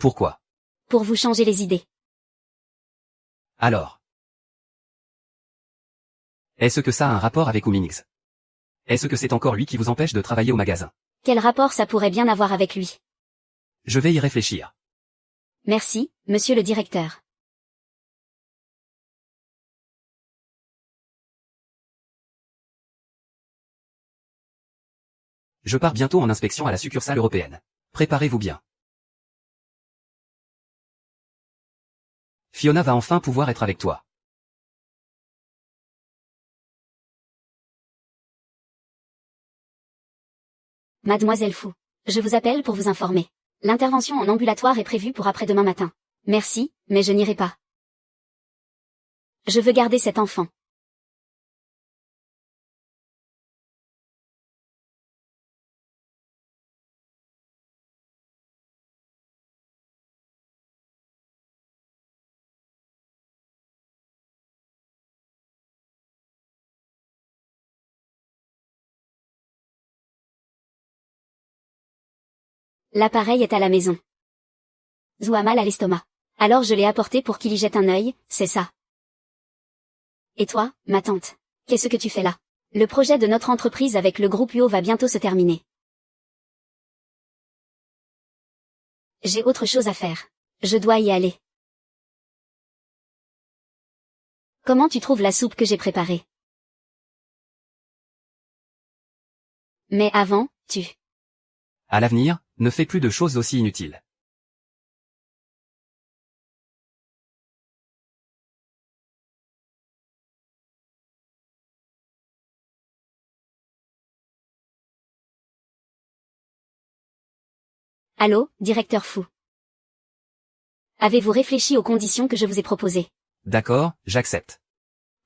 Pourquoi? Pour vous changer les idées. Alors. Est-ce que ça a un rapport avec Ouminx? Est-ce que c'est encore lui qui vous empêche de travailler au magasin? Quel rapport ça pourrait bien avoir avec lui? Je vais y réfléchir. Merci, monsieur le directeur. Je pars bientôt en inspection à la succursale européenne. Préparez-vous bien. Fiona va enfin pouvoir être avec toi. Mademoiselle Fou. Je vous appelle pour vous informer. L'intervention en ambulatoire est prévue pour après-demain matin. Merci, mais je n'irai pas. Je veux garder cet enfant. L'appareil est à la maison. Zou a mal à l'estomac. Alors je l'ai apporté pour qu'il y jette un œil, c'est ça. Et toi, ma tante? Qu'est-ce que tu fais là? Le projet de notre entreprise avec le groupe UO va bientôt se terminer. J'ai autre chose à faire. Je dois y aller. Comment tu trouves la soupe que j'ai préparée? Mais avant, À l'avenir, ne fais plus de choses aussi inutiles. Allô, directeur Fou. Avez-vous réfléchi aux conditions que je vous ai proposées? D'accord, j'accepte.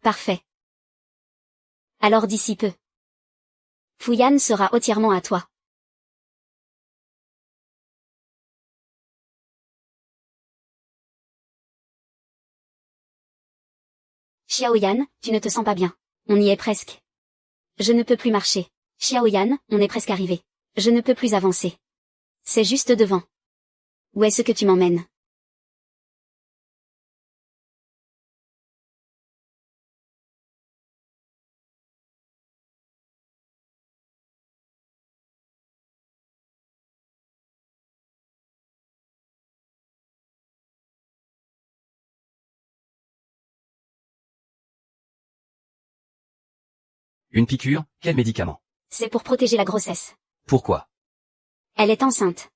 Parfait. Alors d'ici peu. Fouyan sera entièrement à toi. Xiaoyan, tu ne te sens pas bien. On y est presque. Je ne peux plus marcher. Xiaoyan, on est presque arrivé. Je ne peux plus avancer. C'est juste devant. Où est-ce que tu m'emmènes? Une piqûre, quel médicament? C'est pour protéger la grossesse. Pourquoi? Elle est enceinte.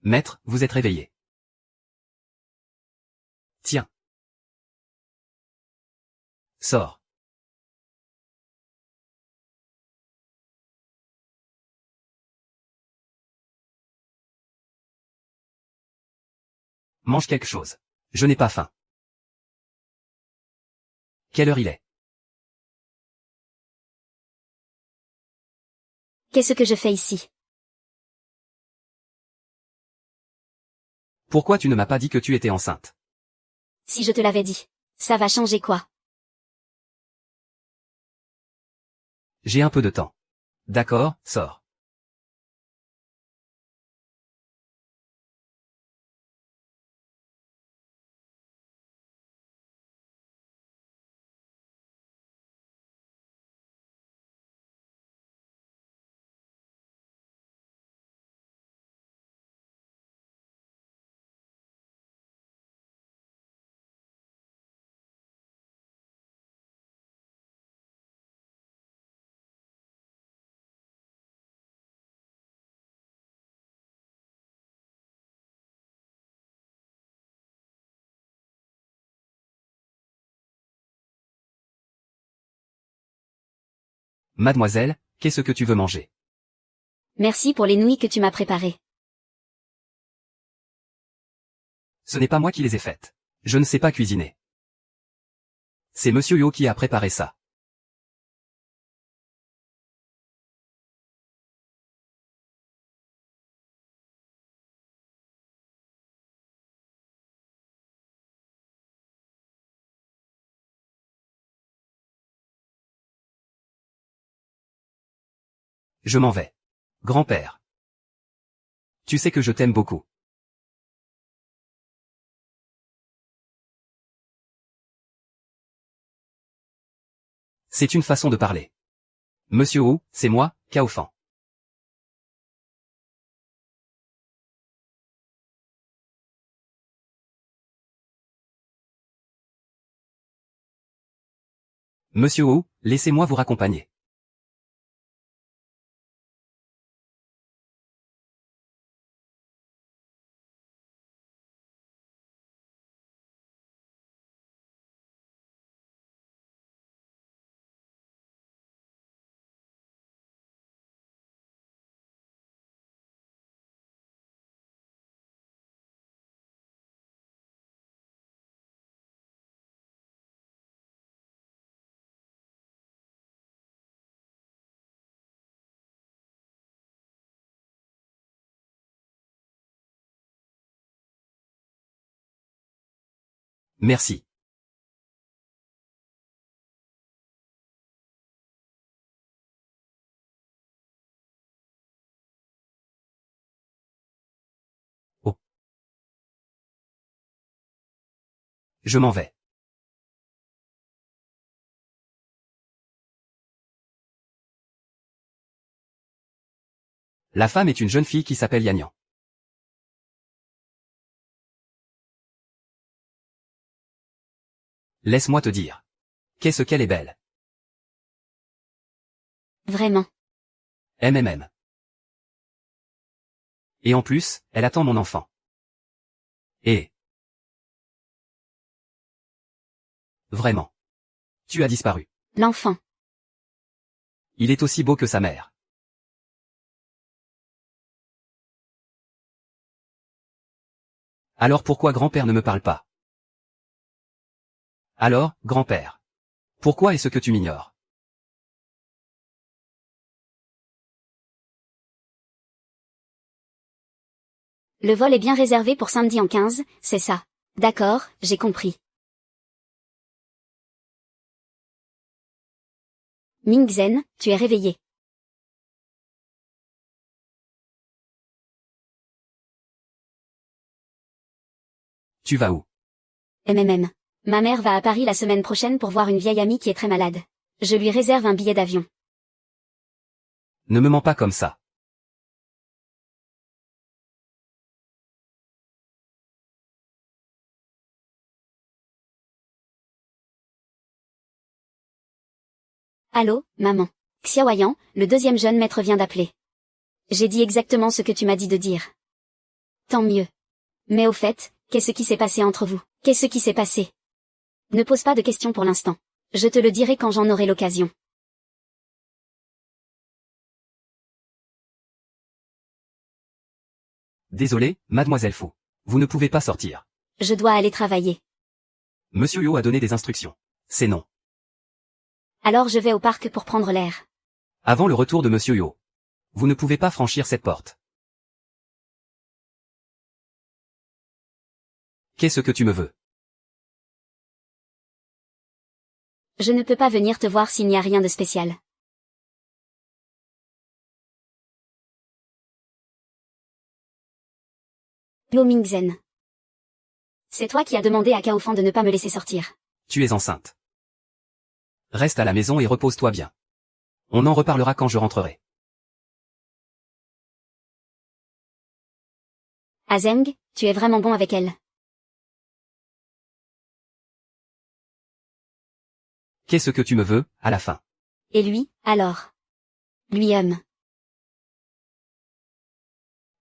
Maître, vous êtes réveillé. Tiens. Sors. Mange quelque chose. Je n'ai pas faim. Quelle heure il est? Qu'est-ce que je fais ici? Pourquoi tu ne m'as pas dit que tu étais enceinte? Si je te l'avais dit. Ça va changer quoi? J'ai un peu de temps. D'accord, sors. Mademoiselle, qu'est-ce que tu veux manger? Merci pour les nouilles que tu m'as préparées. Ce n'est pas moi qui les ai faites. Je ne sais pas cuisiner. C'est Monsieur Yo qui a préparé ça. Je m'en vais. Grand-père. Tu sais que je t'aime beaucoup. C'est une façon de parler. Monsieur Wu, c'est moi, Kaofan. Monsieur Wu, laissez-moi vous raccompagner. Merci. Oh. Je m'en vais. La femme est une jeune fille qui s'appelle Yanyan. Laisse-moi te dire. Qu'est-ce qu'elle est belle. Vraiment. MMM. Et en plus, elle attend mon enfant. Et... Vraiment. Tu as disparu. L'enfant. Il est aussi beau que sa mère. Alors pourquoi grand-père ne me parle pas? Alors, grand-père. Pourquoi est-ce que tu m'ignores? Le vol est bien réservé pour samedi en 15, c'est ça. D'accord, j'ai compris. Mingzhen, tu es réveillé. Tu vas où? MMM. Ma mère va à Paris la semaine prochaine pour voir une vieille amie qui est très malade. Je lui réserve un billet d'avion. Ne me mens pas comme ça. Allô, maman. Xiaoyan, le deuxième jeune maître vient d'appeler. J'ai dit exactement ce que tu m'as dit de dire. Tant mieux. Mais au fait, qu'est-ce qui s'est passé entre vous? Qu'est-ce qui s'est passé? Ne pose pas de questions pour l'instant. Je te le dirai quand j'en aurai l'occasion. Désolé, mademoiselle Fou. Vous ne pouvez pas sortir. Je dois aller travailler. Monsieur Yo a donné des instructions. C'est non. Alors je vais au parc pour prendre l'air. Avant le retour de Monsieur Yo. Vous ne pouvez pas franchir cette porte. Qu'est-ce que tu me veux? Je ne peux pas venir te voir s'il n'y a rien de spécial. Lo Mingzhen. C'est toi qui as demandé à Kaofan de ne pas me laisser sortir. Tu es enceinte. Reste à la maison et repose-toi bien. On en reparlera quand je rentrerai. Azeng, tu es vraiment bon avec elle. Qu'est-ce que tu me veux, à la fin? Et lui, alors? Lui aime.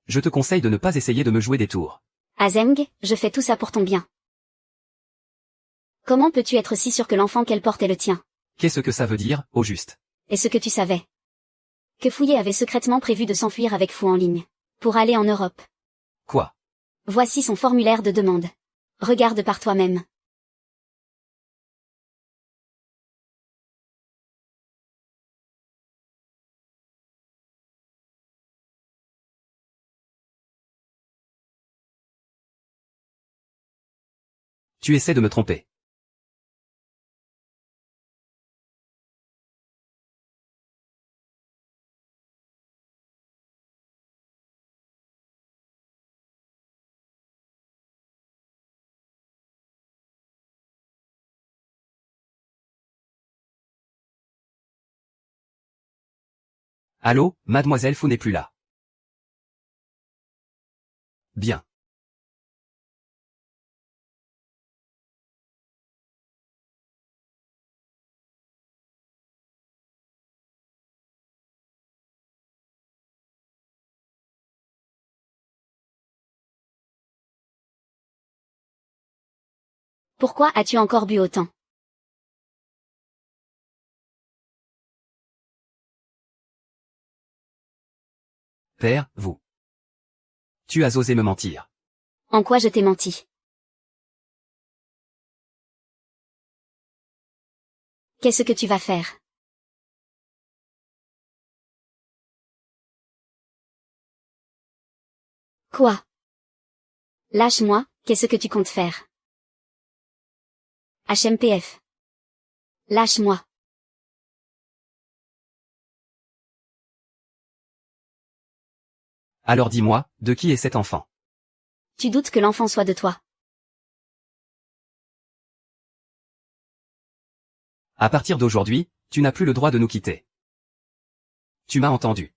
Je te conseille de ne pas essayer de me jouer des tours. Azeng, je fais tout ça pour ton bien. Comment peux-tu être si sûr que l'enfant qu'elle porte est le tien? Qu'est-ce que ça veut dire, au juste? Est-ce que tu savais? Que Fouillé avait secrètement prévu de s'enfuir avec Fou en ligne. Pour aller en Europe. Quoi? Voici son formulaire de demande. Regarde par toi-même. Tu essaies de me tromper. Allô, mademoiselle Fou n'est plus là. Bien. Pourquoi as-tu encore bu autant? Père, vous. Tu as osé me mentir. En quoi je t'ai menti? Qu'est-ce que tu vas faire? Quoi? Lâche-moi, qu'est-ce que tu comptes faire? HMPF. Lâche-moi. Alors dis-moi, de qui est cet enfant? Tu doutes que l'enfant soit de toi. À partir d'aujourd'hui, tu n'as plus le droit de nous quitter. Tu m'as entendu.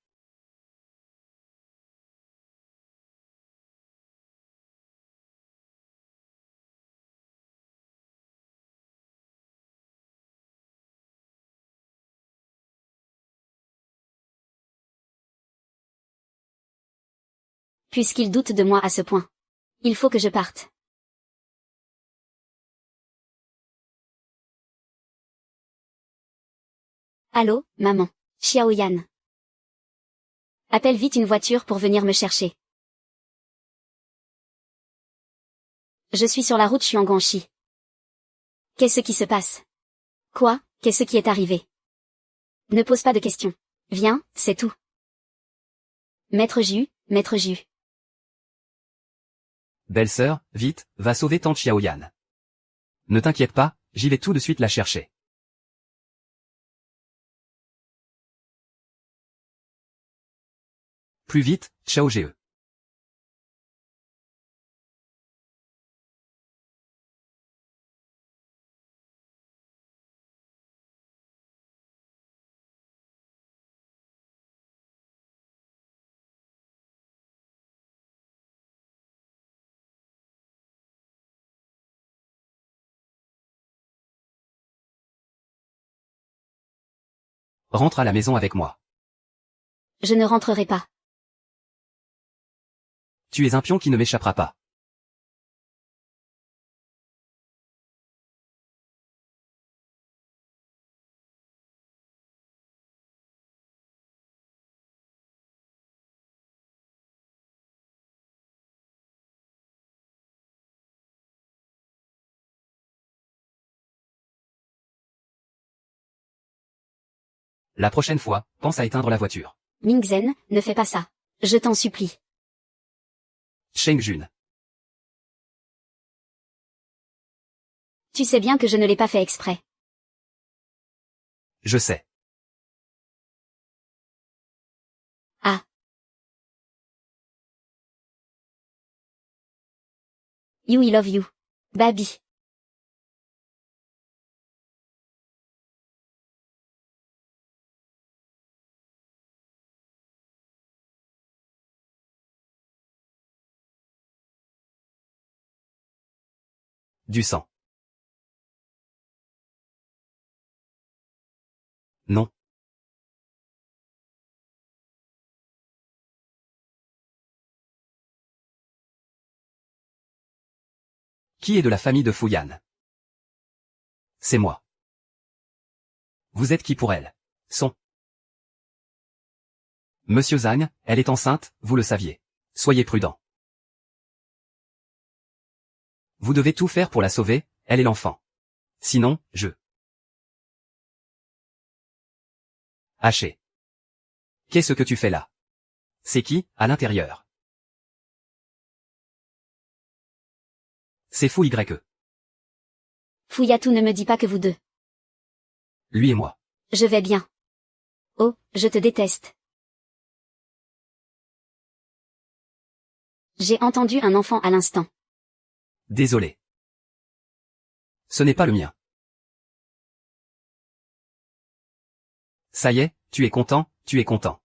Puisqu'il doute de moi à ce point. Il faut que je parte. Allô, maman. Xiaoyan. Appelle vite une voiture pour venir me chercher. Je suis sur la route Xuanguangxi. Qu'est-ce qui se passe? Quoi, qu'est-ce qui est arrivé? Ne pose pas de questions. Viens, c'est tout. Maître Ju, maître Ju. Belle-sœur, vite, va sauver tante Xiaoyan. Ne t'inquiète pas, j'y vais tout de suite la chercher. Plus vite, Xiao Ge. Rentre à la maison avec moi. Je ne rentrerai pas. Tu es un pion qui ne m'échappera pas. La prochaine fois, pense à éteindre la voiture. Mingzhen, ne fais pas ça. Je t'en supplie. Cheng Jun. Tu sais bien que je ne l'ai pas fait exprès. Je sais. Ah. You I love you. Baby. Du sang. Non. Qui est de la famille de Fouyan? C'est moi. Vous êtes qui pour elle? Son. Monsieur Zhang, elle est enceinte, vous le saviez. Soyez prudent. Vous devez tout faire pour la sauver, elle est l'enfant. Sinon, je... Haché. Qu'est-ce que tu fais là? C'est qui, à l'intérieur? C'est Fou YE. Fouillatou ne me dis pas que vous deux. Lui et moi. Je vais bien. Oh, je te déteste. J'ai entendu un enfant à l'instant. Désolé. Ce n'est pas le mien. Ça y est, tu es content, tu es content.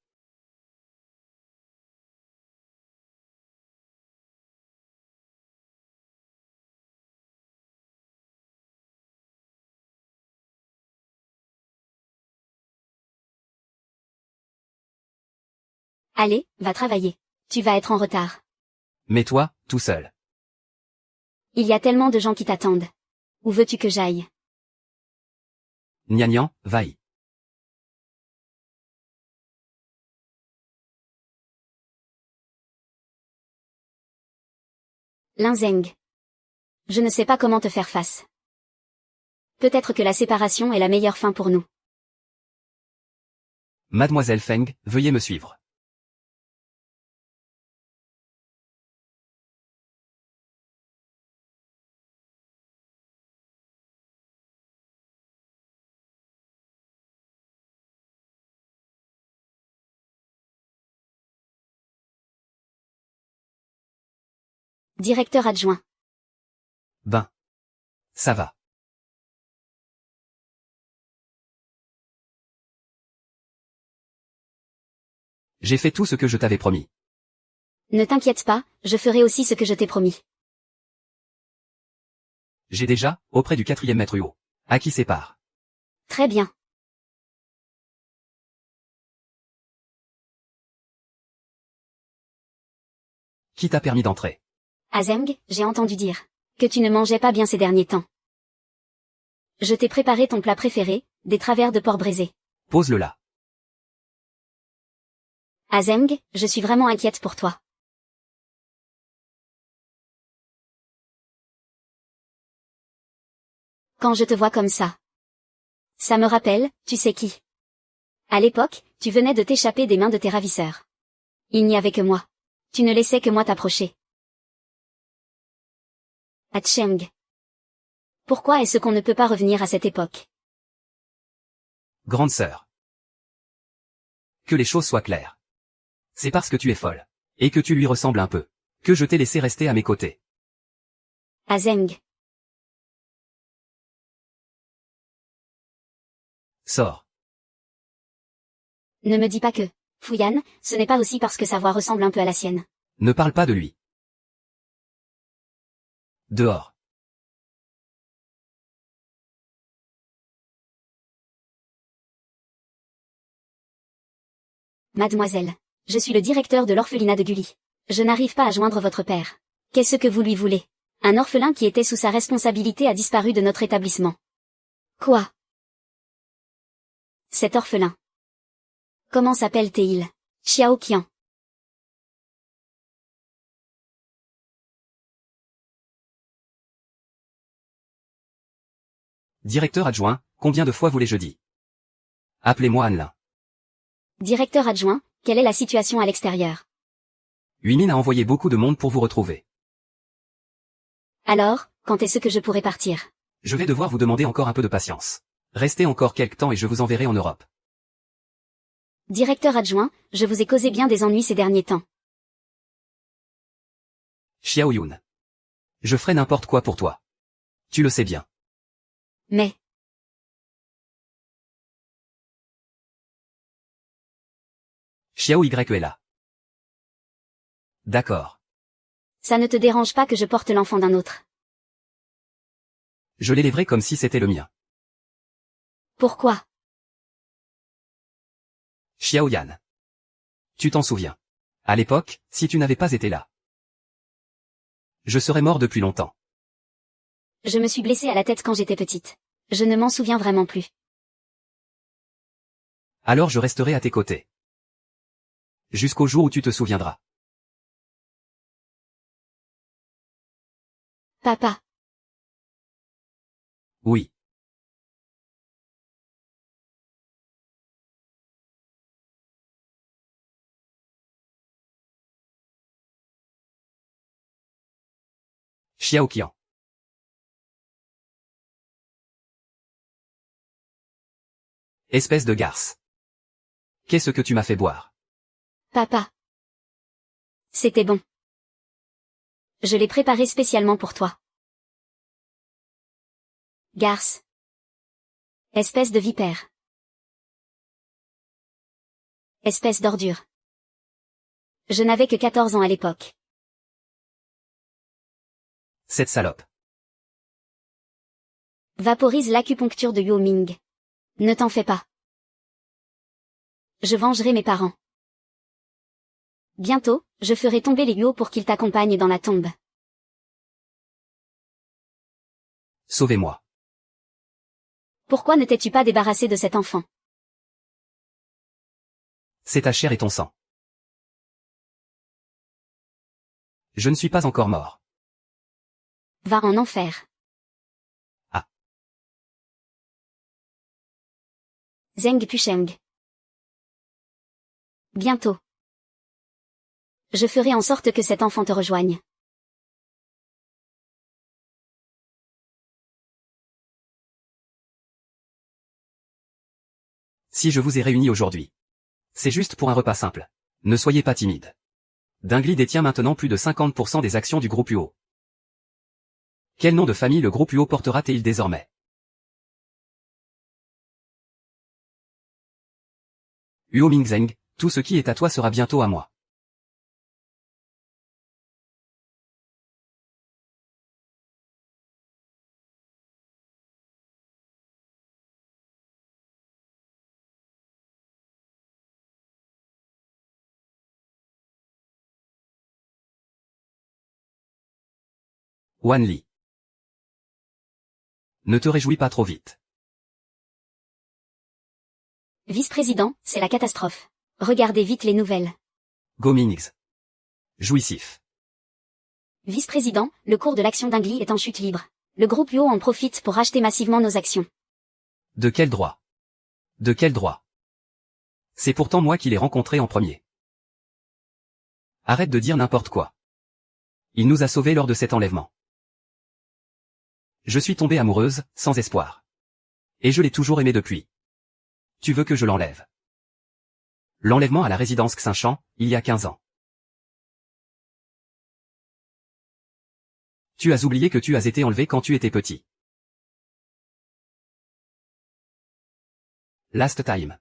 Allez, va travailler. Tu vas être en retard. Mais toi, tout seul. Il y a tellement de gens qui t'attendent. Où veux-tu que j'aille? Nian, vaille. Lin Zeng. Je ne sais pas comment te faire face. Peut-être que la séparation est la meilleure fin pour nous. Mademoiselle Feng, veuillez me suivre. Directeur adjoint. Ben. Ça va. J'ai fait tout ce que je t'avais promis. Ne t'inquiète pas, je ferai aussi ce que je t'ai promis. J'ai déjà, auprès du 4e maître Huo, acquis ses parts. Très bien. Qui t'a permis d'entrer? Azeng, j'ai entendu dire que tu ne mangeais pas bien ces derniers temps. Je t'ai préparé ton plat préféré, des travers de porc braisé. Pose-le là. Azeng, je suis vraiment inquiète pour toi. Quand je te vois comme ça. Ça me rappelle, tu sais qui? À l'époque, tu venais de t'échapper des mains de tes ravisseurs. Il n'y avait que moi. Tu ne laissais que moi t'approcher. Cheng. Pourquoi est-ce qu'on ne peut pas revenir à cette époque? Grande sœur. Que les choses soient claires. C'est parce que tu es folle. Et que tu lui ressembles un peu. Que je t'ai laissé rester à mes côtés. Azeng. Sors. Ne me dis pas que, Fouyan, ce n'est pas aussi parce que sa voix ressemble un peu à la sienne. Ne parle pas de lui. Dehors. Mademoiselle, je suis le directeur de l'orphelinat de Gully. Je n'arrive pas à joindre votre père. Qu'est-ce que vous lui voulez? Un orphelin qui était sous sa responsabilité a disparu de notre établissement. Quoi? Cet orphelin. Comment s'appelle-t-il? Xiao Qian. Directeur adjoint, combien de fois vous l'ai-je dit? Appelez-moi Anlin. Directeur adjoint, quelle est la situation à l'extérieur? Huimin a envoyé beaucoup de monde pour vous retrouver. Alors, quand est-ce que je pourrai partir? Je vais devoir vous demander encore un peu de patience. Restez encore quelque temps et je vous enverrai en Europe. Directeur adjoint, je vous ai causé bien des ennuis ces derniers temps. Xiao Yun. Je ferai n'importe quoi pour toi. Tu le sais bien. Mais, Xiao Y est là. D'accord. ça ne te dérange pas que je porte l'enfant d'un autre? Je l'élèverai comme si c'était le mien. Pourquoi? Xiao Yan. Tu t'en souviens. À l'époque, si tu n'avais pas été là, je serais mort depuis longtemps. Je me suis blessée à la tête quand j'étais petite. Je ne m'en souviens vraiment plus. Alors je resterai à tes côtés. Jusqu'au jour où tu te souviendras. Papa. Oui. Xiao Qian. Espèce de garce. Qu'est-ce que tu m'as fait boire? Papa. C'était bon. Je l'ai préparé spécialement pour toi. Garce. Espèce de vipère. Espèce d'ordure. Je n'avais que 14 ans à l'époque. Cette salope. Vaporise l'acupuncture de Yuo Ming. Ne t'en fais pas. Je vengerai mes parents. Bientôt, je ferai tomber les Yuo pour qu'ils t'accompagnent dans la tombe. Sauvez-moi. Pourquoi ne t'es-tu pas débarrassé de cet enfant? C'est ta chair et ton sang. Je ne suis pas encore mort. Va en enfer. Ah. Zeng Pusheng. Bientôt. Je ferai en sorte que cet enfant te rejoigne. Si je vous ai réunis aujourd'hui, c'est juste pour un repas simple. Ne soyez pas timide. Dingli détient maintenant plus de 50% des actions du groupe UO. Quel nom de famille le groupe UO portera-t-il désormais? UO Mingzeng, tout ce qui est à toi sera bientôt à moi. Wan Li. Ne te réjouis pas trop vite. Vice-président, c'est la catastrophe. Regardez vite les nouvelles. Go Minix. Jouissif. Vice-président, le cours de l'action d'Ingli est en chute libre. Le groupe UO en profite pour racheter massivement nos actions. De quel droit? De quel droit? C'est pourtant moi qui l'ai rencontré en premier. Arrête de dire n'importe quoi. Il nous a sauvés lors de cet enlèvement. Je suis tombée amoureuse, sans espoir. Et je l'ai toujours aimé depuis. Tu veux que je l'enlève? L'enlèvement à la résidence Xinchan, il y a 15 ans. Tu as oublié que tu as été enlevé quand tu étais petit. Last time.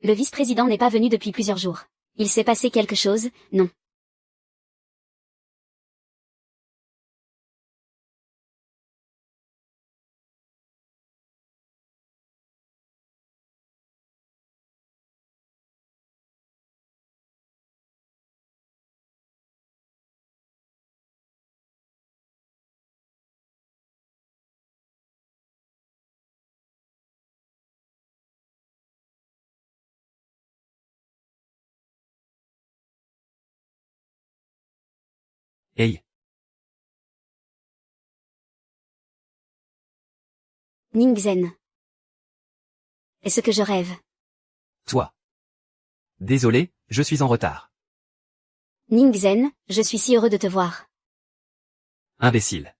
Le vice-président n'est pas venu depuis plusieurs jours. Il s'est passé quelque chose, non? Hey. Ningzhen. Est-ce que je rêve? Toi. Désolé, je suis en retard. Ningzhen, je suis si heureux de te voir. Imbécile.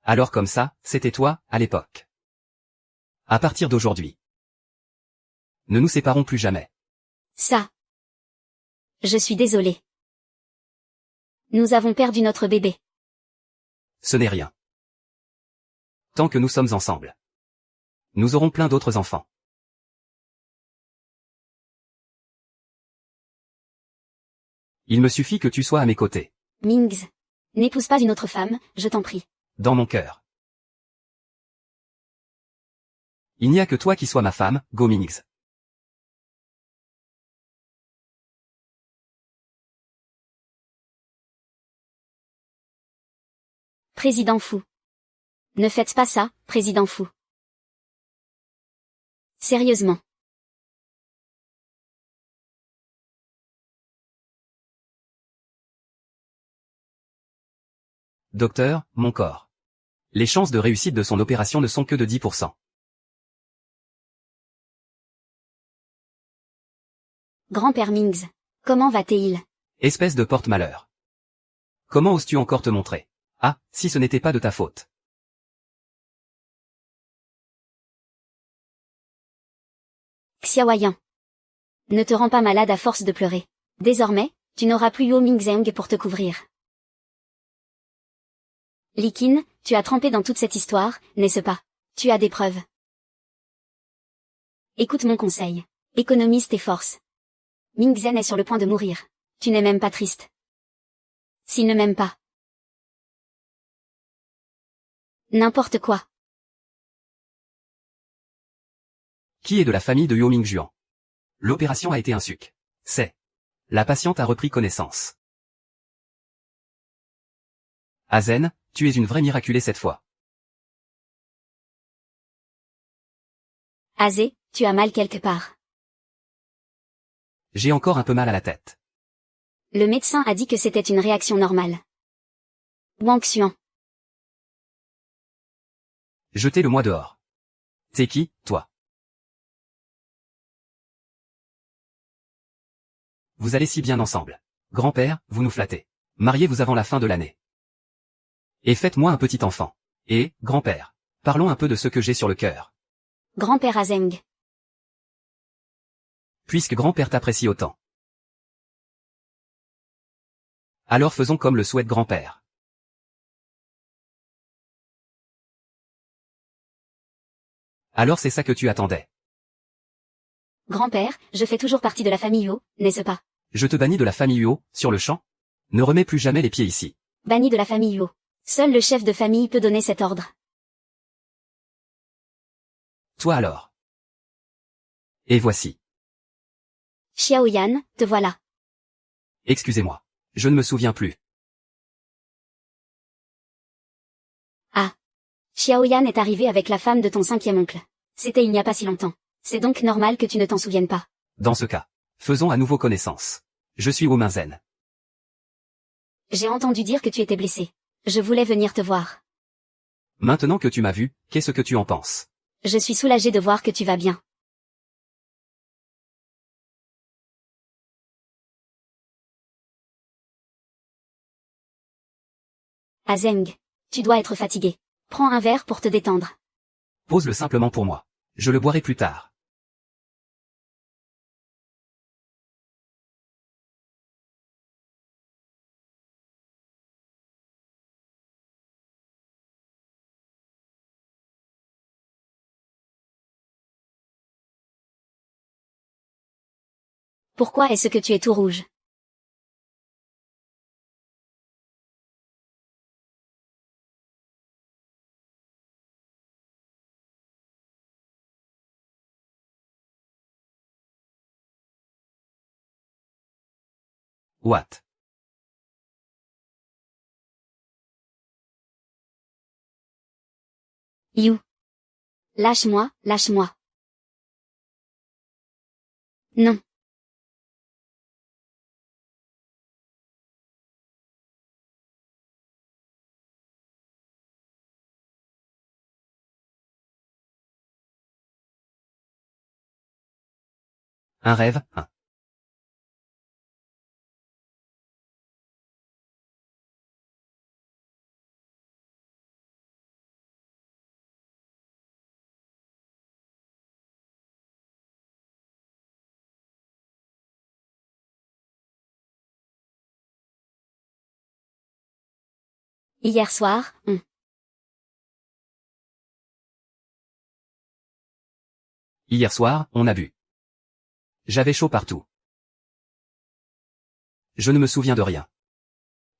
Alors comme ça, c'était toi, à l'époque. À partir d'aujourd'hui. Ne nous séparons plus jamais. Ça. Je suis désolé. Nous avons perdu notre bébé. Ce n'est rien. Tant que nous sommes ensemble. Nous aurons plein d'autres enfants. Il me suffit que tu sois à mes côtés. Mingz. N'épouse pas une autre femme, je t'en prie. Dans mon cœur. Il n'y a que toi qui sois ma femme, Go Minix. Président fou. Ne faites pas ça, président fou. Sérieusement. Docteur, mon corps. Les chances de réussite de son opération ne sont que de 10%. Grand-père Mingz. Comment va-t-il? Espèce de porte-malheur. Comment oses-tu encore te montrer? Ah, si ce n'était pas de ta faute. Xiaoyan. Ne te rends pas malade à force de pleurer. Désormais, tu n'auras plus Yo Mingzeng pour te couvrir. Li Qin, tu as trempé dans toute cette histoire, n'est-ce pas? Tu as des preuves. Écoute mon conseil. Économise tes forces. Mingzhen est sur le point de mourir. Tu n'es même pas triste. S'il ne m'aime pas. N'importe quoi. Qui est de la famille de Yo Mingjuan? L'opération a été un suc. C'est. La patiente a repris connaissance. Azen, tu es une vraie miraculée cette fois. Azé, tu as mal quelque part. J'ai encore un peu mal à la tête. Le médecin a dit que c'était une réaction normale. Wang Xuan. Jetez-le-moi dehors. T'es qui, toi? Vous allez si bien ensemble. Grand-père, vous nous flattez. Mariez-vous avant la fin de l'année. Et faites-moi un petit enfant. Et, grand-père, parlons un peu de ce que j'ai sur le cœur. Grand-père Azeng. Puisque grand-père t'apprécie autant. Alors faisons comme le souhaite grand-père. Alors c'est ça que tu attendais. Grand-père, je fais toujours partie de la famille Yo, n'est-ce pas? Je te bannis de la famille Huo, sur le champ. Ne remets plus jamais les pieds ici. Banni de la famille Yo. Seul le chef de famille peut donner cet ordre. Toi alors. Et voici. Xiaoyan, te voilà. Excusez-moi. Je ne me souviens plus. Ah. Xiaoyan est arrivé avec la femme de ton 5e oncle. C'était il n'y a pas si longtemps. C'est donc normal que tu ne t'en souviennes pas. Dans ce cas, faisons à nouveau connaissance. Je suis Womin Zen. J'ai entendu dire que tu étais blessé. Je voulais venir te voir. Maintenant que tu m'as vu, qu'est-ce que tu en penses? Je suis soulagée de voir que tu vas bien. Azeng, tu dois être fatigué. Prends un verre pour te détendre. Pose-le simplement pour moi. Je le boirai plus tard. Pourquoi est-ce que tu es tout rouge? What? You. Lâche-moi, lâche-moi. Non. Un rêve, hein? Hier soir, Hier soir, on a bu. J'avais chaud partout. Je ne me souviens de rien.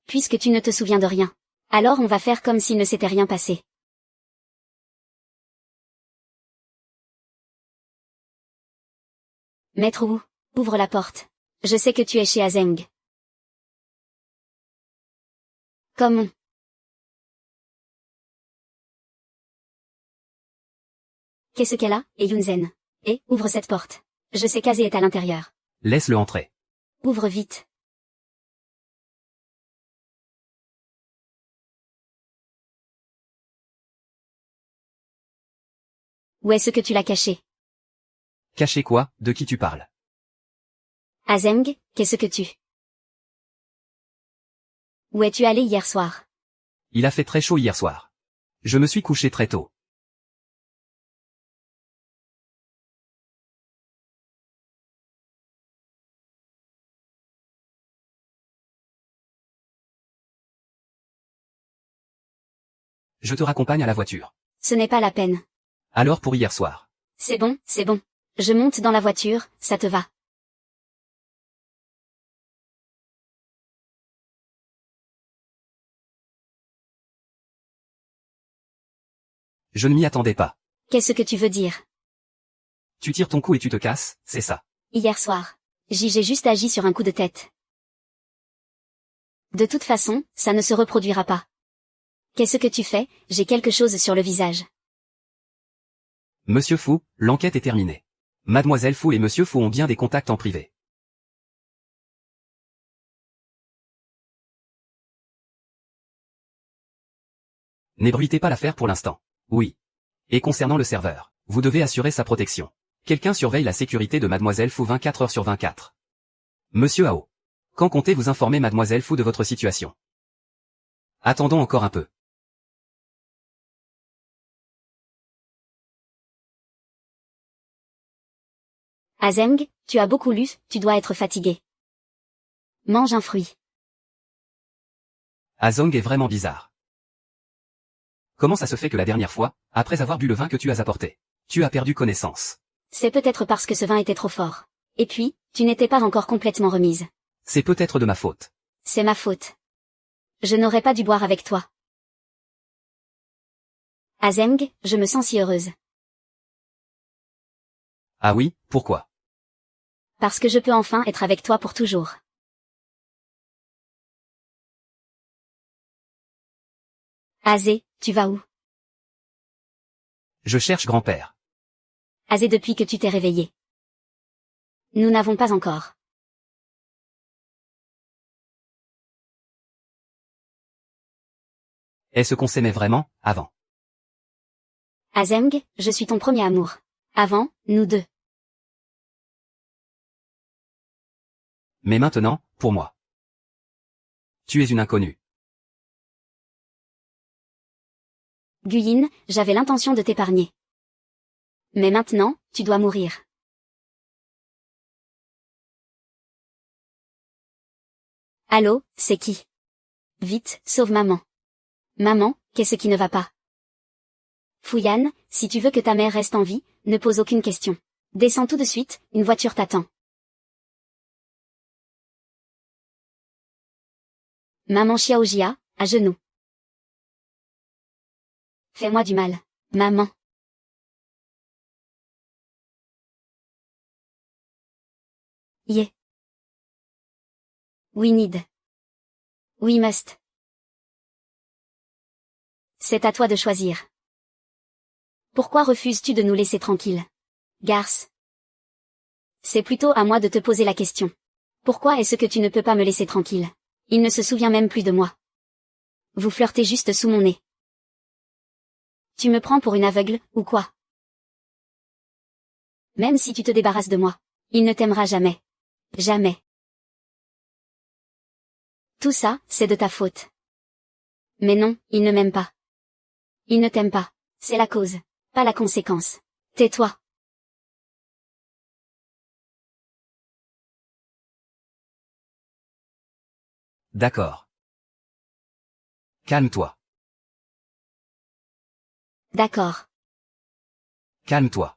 Puisque tu ne te souviens de rien. Alors on va faire comme s'il ne s'était rien passé. Maître Wu, ouvre la porte. Je sais que tu es chez Azeng. Comme Qu'est-ce qu'elle a, et Yunzen? Et, ouvre cette porte. Je sais qu'Azé est à l'intérieur. Laisse-le entrer. Ouvre vite. Où est-ce que tu l'as caché? Cacher quoi? De qui tu parles? Azeng, qu'est-ce que tu... Où es-tu allé hier soir? Il a fait très chaud hier soir. Je me suis couché très tôt. Je te raccompagne à la voiture. Ce n'est pas la peine. Alors pour hier soir. C'est bon, c'est bon. Je monte dans la voiture, ça te va. Je ne m'y attendais pas. Qu'est-ce que tu veux dire? Tu tires ton coup et tu te casses, c'est ça. Hier soir. J'ai juste agi sur un coup de tête. De toute façon, ça ne se reproduira pas. Qu'est-ce que tu fais? J'ai quelque chose sur le visage. Monsieur Fu, l'enquête est terminée. Mademoiselle Fu et Monsieur Fu ont bien des contacts en privé. N'ébruitez pas l'affaire pour l'instant. Oui. Et concernant le serveur, vous devez assurer sa protection. Quelqu'un surveille la sécurité de Mademoiselle Fu 24 heures sur 24. Monsieur Ao. Quand comptez-vous informer Mademoiselle Fu de votre situation? Attendons encore un peu. Azeng, tu as beaucoup lu, tu dois être fatigué. Mange un fruit. Azong est vraiment bizarre. Comment ça se fait que la dernière fois, après avoir bu le vin que tu as apporté, tu as perdu connaissance? C'est peut-être parce que ce vin était trop fort. Et puis, tu n'étais pas encore complètement remise. C'est peut-être de ma faute. C'est ma faute. Je n'aurais pas dû boire avec toi. Azeng, je me sens si heureuse. Ah oui, pourquoi? Parce que je peux enfin être avec toi pour toujours. Azé, tu vas où? Je cherche grand-père. Azé depuis que tu t'es réveillé. Nous n'avons pas encore. Est-ce qu'on s'aimait vraiment, avant? Azeng, je suis ton premier amour. Avant, nous deux. Mais maintenant, pour moi. Tu es une inconnue. Guyin, j'avais l'intention de t'épargner. Mais maintenant, tu dois mourir. Allô, c'est qui? Vite, sauve maman. Maman, qu'est-ce qui ne va pas? Fouyan, si tu veux que ta mère reste en vie, ne pose aucune question. Descends tout de suite, une voiture t'attend. Maman Xiaojia, à genoux. Fais-moi du mal. Maman. Yeah. We need. We must. C'est à toi de choisir. Pourquoi refuses-tu de nous laisser tranquilles? Garce. C'est plutôt à moi de te poser la question. Pourquoi est-ce que tu ne peux pas me laisser tranquille? Il ne se souvient même plus de moi. Vous flirtez juste sous mon nez. Tu me prends pour une aveugle, ou quoi? Même si tu te débarrasses de moi, il ne t'aimera jamais. Jamais. Tout ça, c'est de ta faute. Mais non, il ne m'aime pas. Il ne t'aime pas. C'est la cause, pas la conséquence. Tais-toi. D'accord. Calme-toi. D'accord. Calme-toi.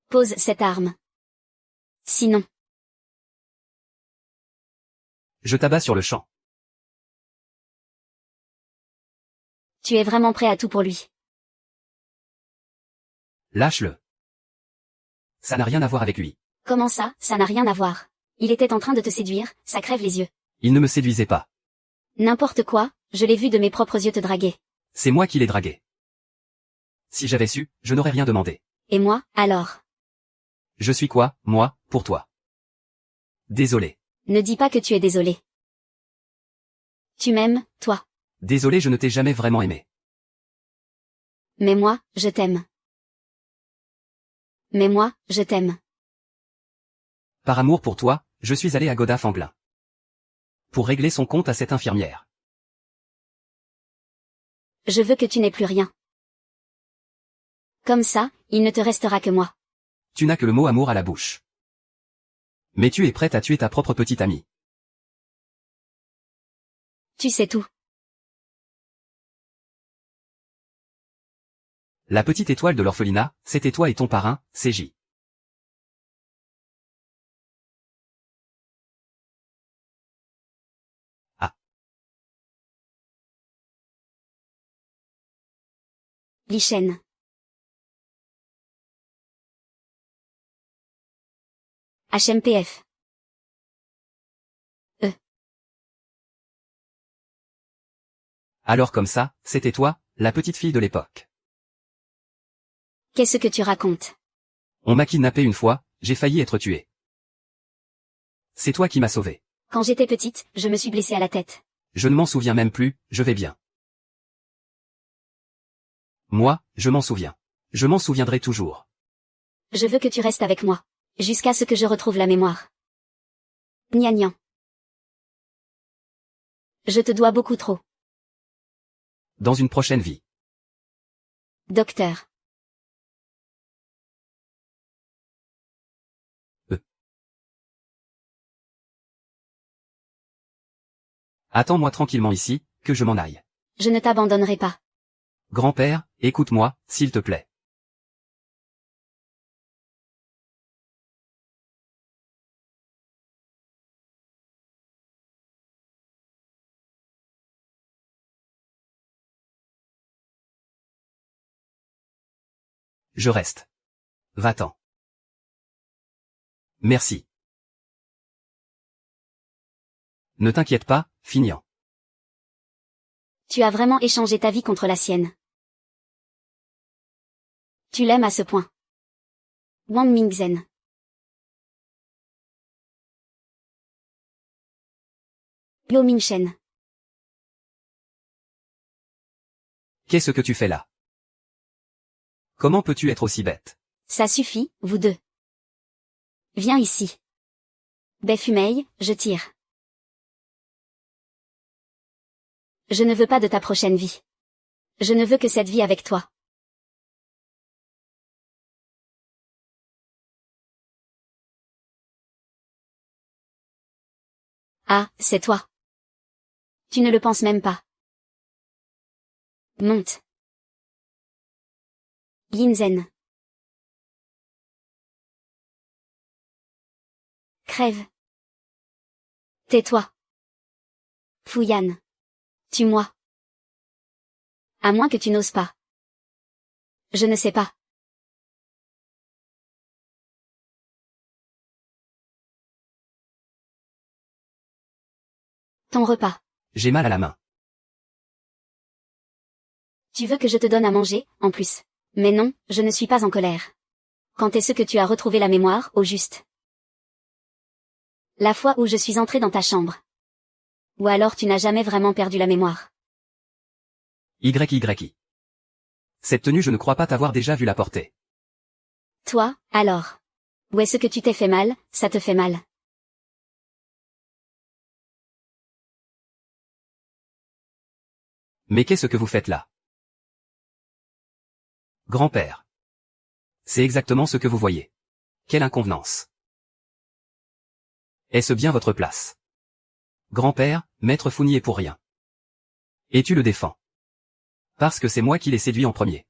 Pose cette arme. Sinon, Je t'abats sur le champ. tu es vraiment prêt à tout pour lui. Lâche-le. Ça n'a rien à voir avec lui. Comment ça n'a rien à voir. Il était en train de te séduire, ça crève les yeux. Il ne me séduisait pas. N'importe quoi, je l'ai vu de mes propres yeux te draguer. C'est moi qui l'ai dragué. Si j'avais su, je n'aurais rien demandé. Et moi, alors? Je suis quoi, moi, pour toi? Désolé. Ne dis pas que tu es désolé. Tu m'aimes, toi. Désolé, je ne t'ai jamais vraiment aimé. Mais moi, je t'aime. Mais moi, je t'aime. Par amour pour toi, je suis allé à Godaf-Anglin. Pour régler son compte à cette infirmière. Je veux que tu n'aies plus rien. Comme ça, il ne te restera que moi. Tu n'as que le mot amour à la bouche. Mais tu es prête à tuer ta propre petite amie. Tu sais tout. La petite étoile de l'orphelinat, c'était toi et ton parrain, CJ. Ah. Li Shen. HMPF. Alors comme ça, c'était toi, la petite fille de l'époque. Qu'est-ce que tu racontes? On m'a kidnappé une fois, j'ai failli être tué. C'est toi qui m'as sauvé. Quand j'étais petite, je me suis blessée à la tête. Je ne m'en souviens même plus, je vais bien. Moi, je m'en souviens. Je m'en souviendrai toujours. Je veux que tu restes avec moi. Jusqu'à ce que je retrouve la mémoire. Gna gna. Je te dois beaucoup trop. Dans une prochaine vie. Docteur. Attends-moi tranquillement ici, que je m'en aille. Je ne t'abandonnerai pas. Grand-père, écoute-moi, s'il te plaît. Je reste. Va-t'en. Merci. Ne t'inquiète pas, Finian. Tu as vraiment échangé ta vie contre la sienne. Tu l'aimes à ce point. Wang Mingzhen. Yo Mingshen. Qu'est-ce que tu fais là? Comment peux-tu être aussi bête? Ça suffit, vous deux. Viens ici. Befumeil, je tire. Je ne veux pas de ta prochaine vie. Je ne veux que cette vie avec toi. Ah, c'est toi. Tu ne le penses même pas. Monte. Yinzen. Crève. Tais-toi. Fouyan. Tue-moi. À moins que tu n'oses pas. Je ne sais pas. Ton repas. J'ai mal à la main. Tu veux que je te donne à manger, en plus. Mais non, je ne suis pas en colère. Quand est-ce que tu as retrouvé la mémoire, au juste? La fois où je suis entrée dans ta chambre. Ou alors tu n'as jamais vraiment perdu la mémoire. YYI. Cette tenue je ne crois pas t'avoir déjà vu la porter. Toi, alors. Où est-ce que tu t'es fait mal, ça te fait mal. Mais qu'est-ce que vous faites là? Grand-père. C'est exactement ce que vous voyez. Quelle inconvenance. Est-ce bien votre place? Grand-père, maître Fournier pour rien. Et tu le défends. Parce que c'est moi qui l'ai séduit en premier.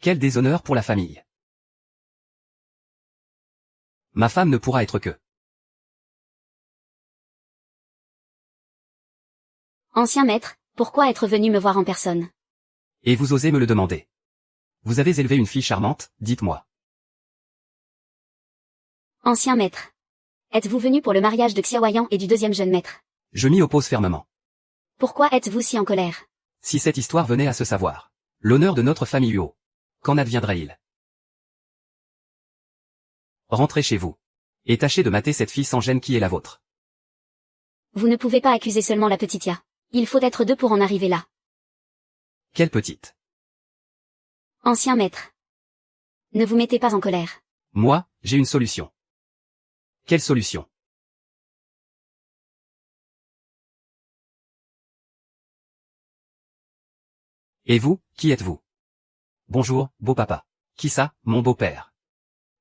Quel déshonneur pour la famille. Ma femme ne pourra être que. Ancien maître, pourquoi être venu me voir en personne? Et vous osez me le demander. Vous avez élevé une fille charmante, dites-moi. Ancien maître. Êtes-vous venu pour le mariage de Xiaoyan et du deuxième jeune maître? Je m'y oppose fermement. Pourquoi êtes-vous si en colère? Si cette histoire venait à se savoir. L'honneur de notre famille Huo. Qu'en adviendrait-il? Rentrez chez vous. Et tâchez de mater cette fille sans gêne qui est la vôtre. Vous ne pouvez pas accuser seulement la petite Ya. Il faut être deux pour en arriver là. Quelle petite. Ancien maître. Ne vous mettez pas en colère. Moi, j'ai une solution. Quelle solution? Et vous, qui êtes-vous? Bonjour, beau papa. Qui ça, mon beau-père?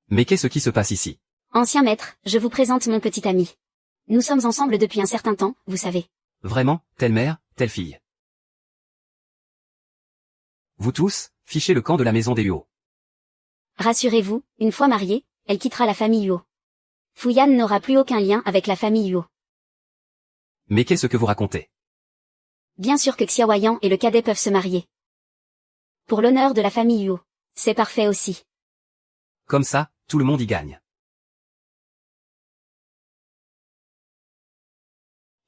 Mais qu'est-ce qui se passe ici? Ancien maître, je vous présente mon petit ami. Nous sommes ensemble depuis un certain temps, vous savez. Vraiment, telle mère, telle fille. Vous tous, fichez le camp de la maison des Huo. Rassurez-vous, une fois mariée, elle quittera la famille Yuo. Fouyan n'aura plus aucun lien avec la famille Yuo. Mais qu'est-ce que vous racontez? Bien sûr que Xiaoyan et le cadet peuvent se marier. Pour l'honneur de la famille Yu. C'est parfait aussi. Comme ça, tout le monde y gagne.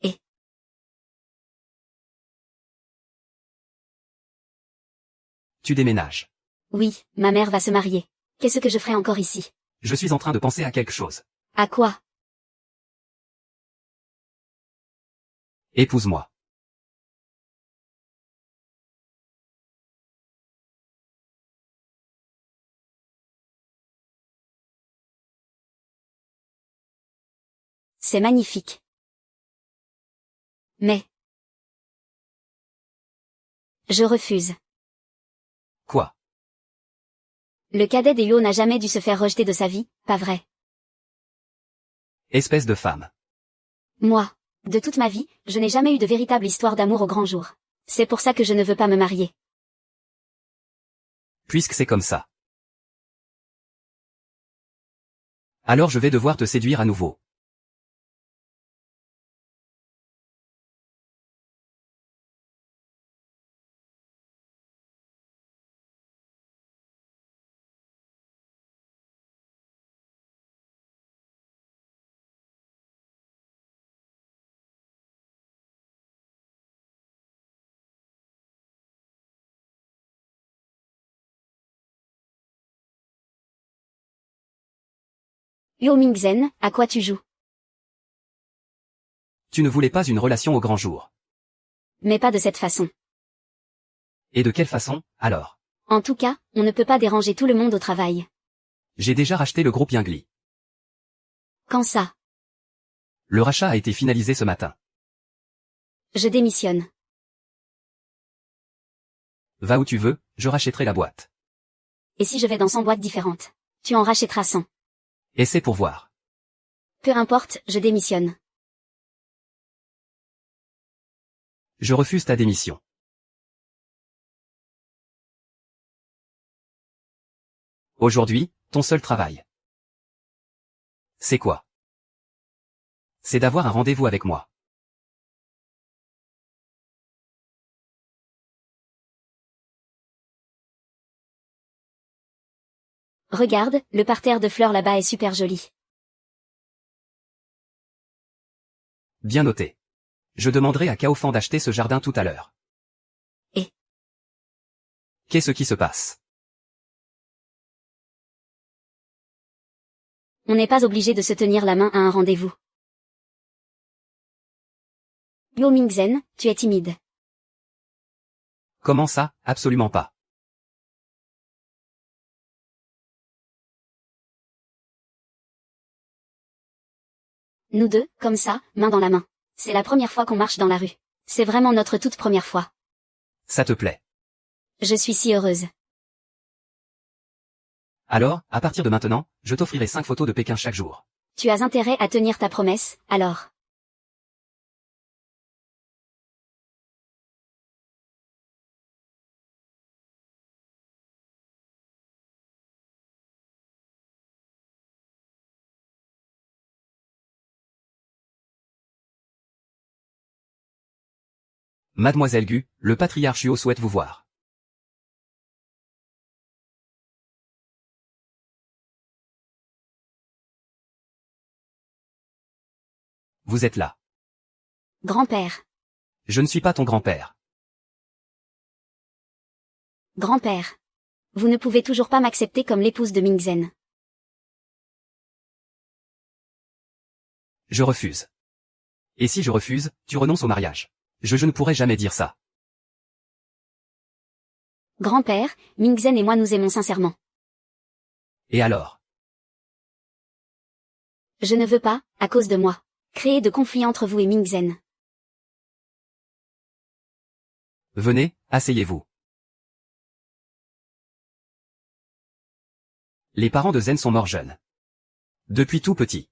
Et tu déménages. oui, ma mère va se marier. Qu'est-ce que je ferai encore ici? Je suis en train de penser à quelque chose. À quoi? Épouse-moi. C'est magnifique. Mais je refuse. Quoi? Le cadet des Yo n'a jamais dû se faire rejeter de sa vie, pas vrai? Espèce de femme. Moi, de toute ma vie, je n'ai jamais eu de véritable histoire d'amour au grand jour. C'est pour ça que je ne veux pas me marier. Puisque c'est comme ça. Alors je vais devoir te séduire à nouveau. Yo Mingzen, à quoi tu joues? Tu ne voulais pas une relation au grand jour. Mais pas de cette façon. Et de quelle façon, alors? En tout cas, on ne peut pas déranger tout le monde au travail. J'ai déjà racheté le groupe Yingli. Quand ça? Le rachat a été finalisé ce matin. Je démissionne. Va où tu veux, je rachèterai la boîte. Et si je vais dans 100 boîtes différentes? Tu en rachèteras 100. Et c'est pour voir. Peu importe, je démissionne. Je refuse ta démission. Aujourd'hui, ton seul travail. C'est quoi? C'est d'avoir un rendez-vous avec moi. Regarde, le parterre de fleurs là-bas est super joli. Bien noté. Je demanderai à Kaofan d'acheter ce jardin tout à l'heure. Et Qu'est-ce qui se passe? on n'est pas obligé de se tenir la main à un rendez-vous. Yo Mingzen, tu es timide. Comment ça? Absolument pas. Nous deux, comme ça, main dans la main. C'est la première fois qu'on marche dans la rue. C'est vraiment notre toute première fois. Ça te plaît. Je suis si heureuse. Alors, à partir de maintenant, je t'offrirai 5 photos de Pékin chaque jour. Tu as intérêt à tenir ta promesse, alors. Mademoiselle Gu, le patriarche Huo souhaite vous voir. Vous êtes là. Grand-père. Je ne suis pas ton grand-père. Grand-père. Vous ne pouvez toujours pas m'accepter comme l'épouse de Mingzen. Je refuse. Et si je refuse, tu renonces au mariage. Je ne pourrai jamais dire ça. Grand-père, Mingzen et moi nous aimons sincèrement. Et alors? Je ne veux pas, à cause de moi, créer de conflits entre vous et Mingzen. Venez, asseyez-vous. Les parents de Zen sont morts jeunes. Depuis tout petit.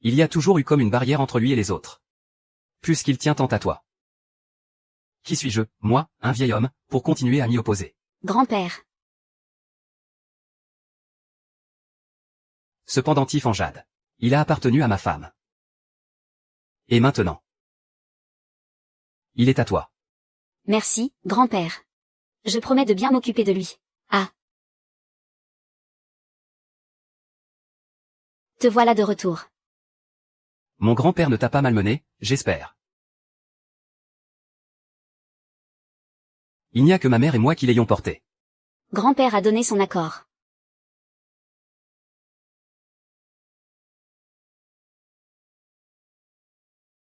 Il y a toujours eu comme une barrière entre lui et les autres. Puisqu'il tient tant à toi. Qui suis-je, moi, un vieil homme, pour continuer à m'y opposer? Grand-père. Ce pendentif en jade. Il a appartenu à ma femme. Et maintenant? Il est à toi. Merci, grand-père. Je promets de bien m'occuper de lui. Ah. Te voilà de retour. Mon grand-père ne t'a pas malmené, j'espère. Il n'y a que ma mère et moi qui l'ayons porté. Grand-père a donné son accord.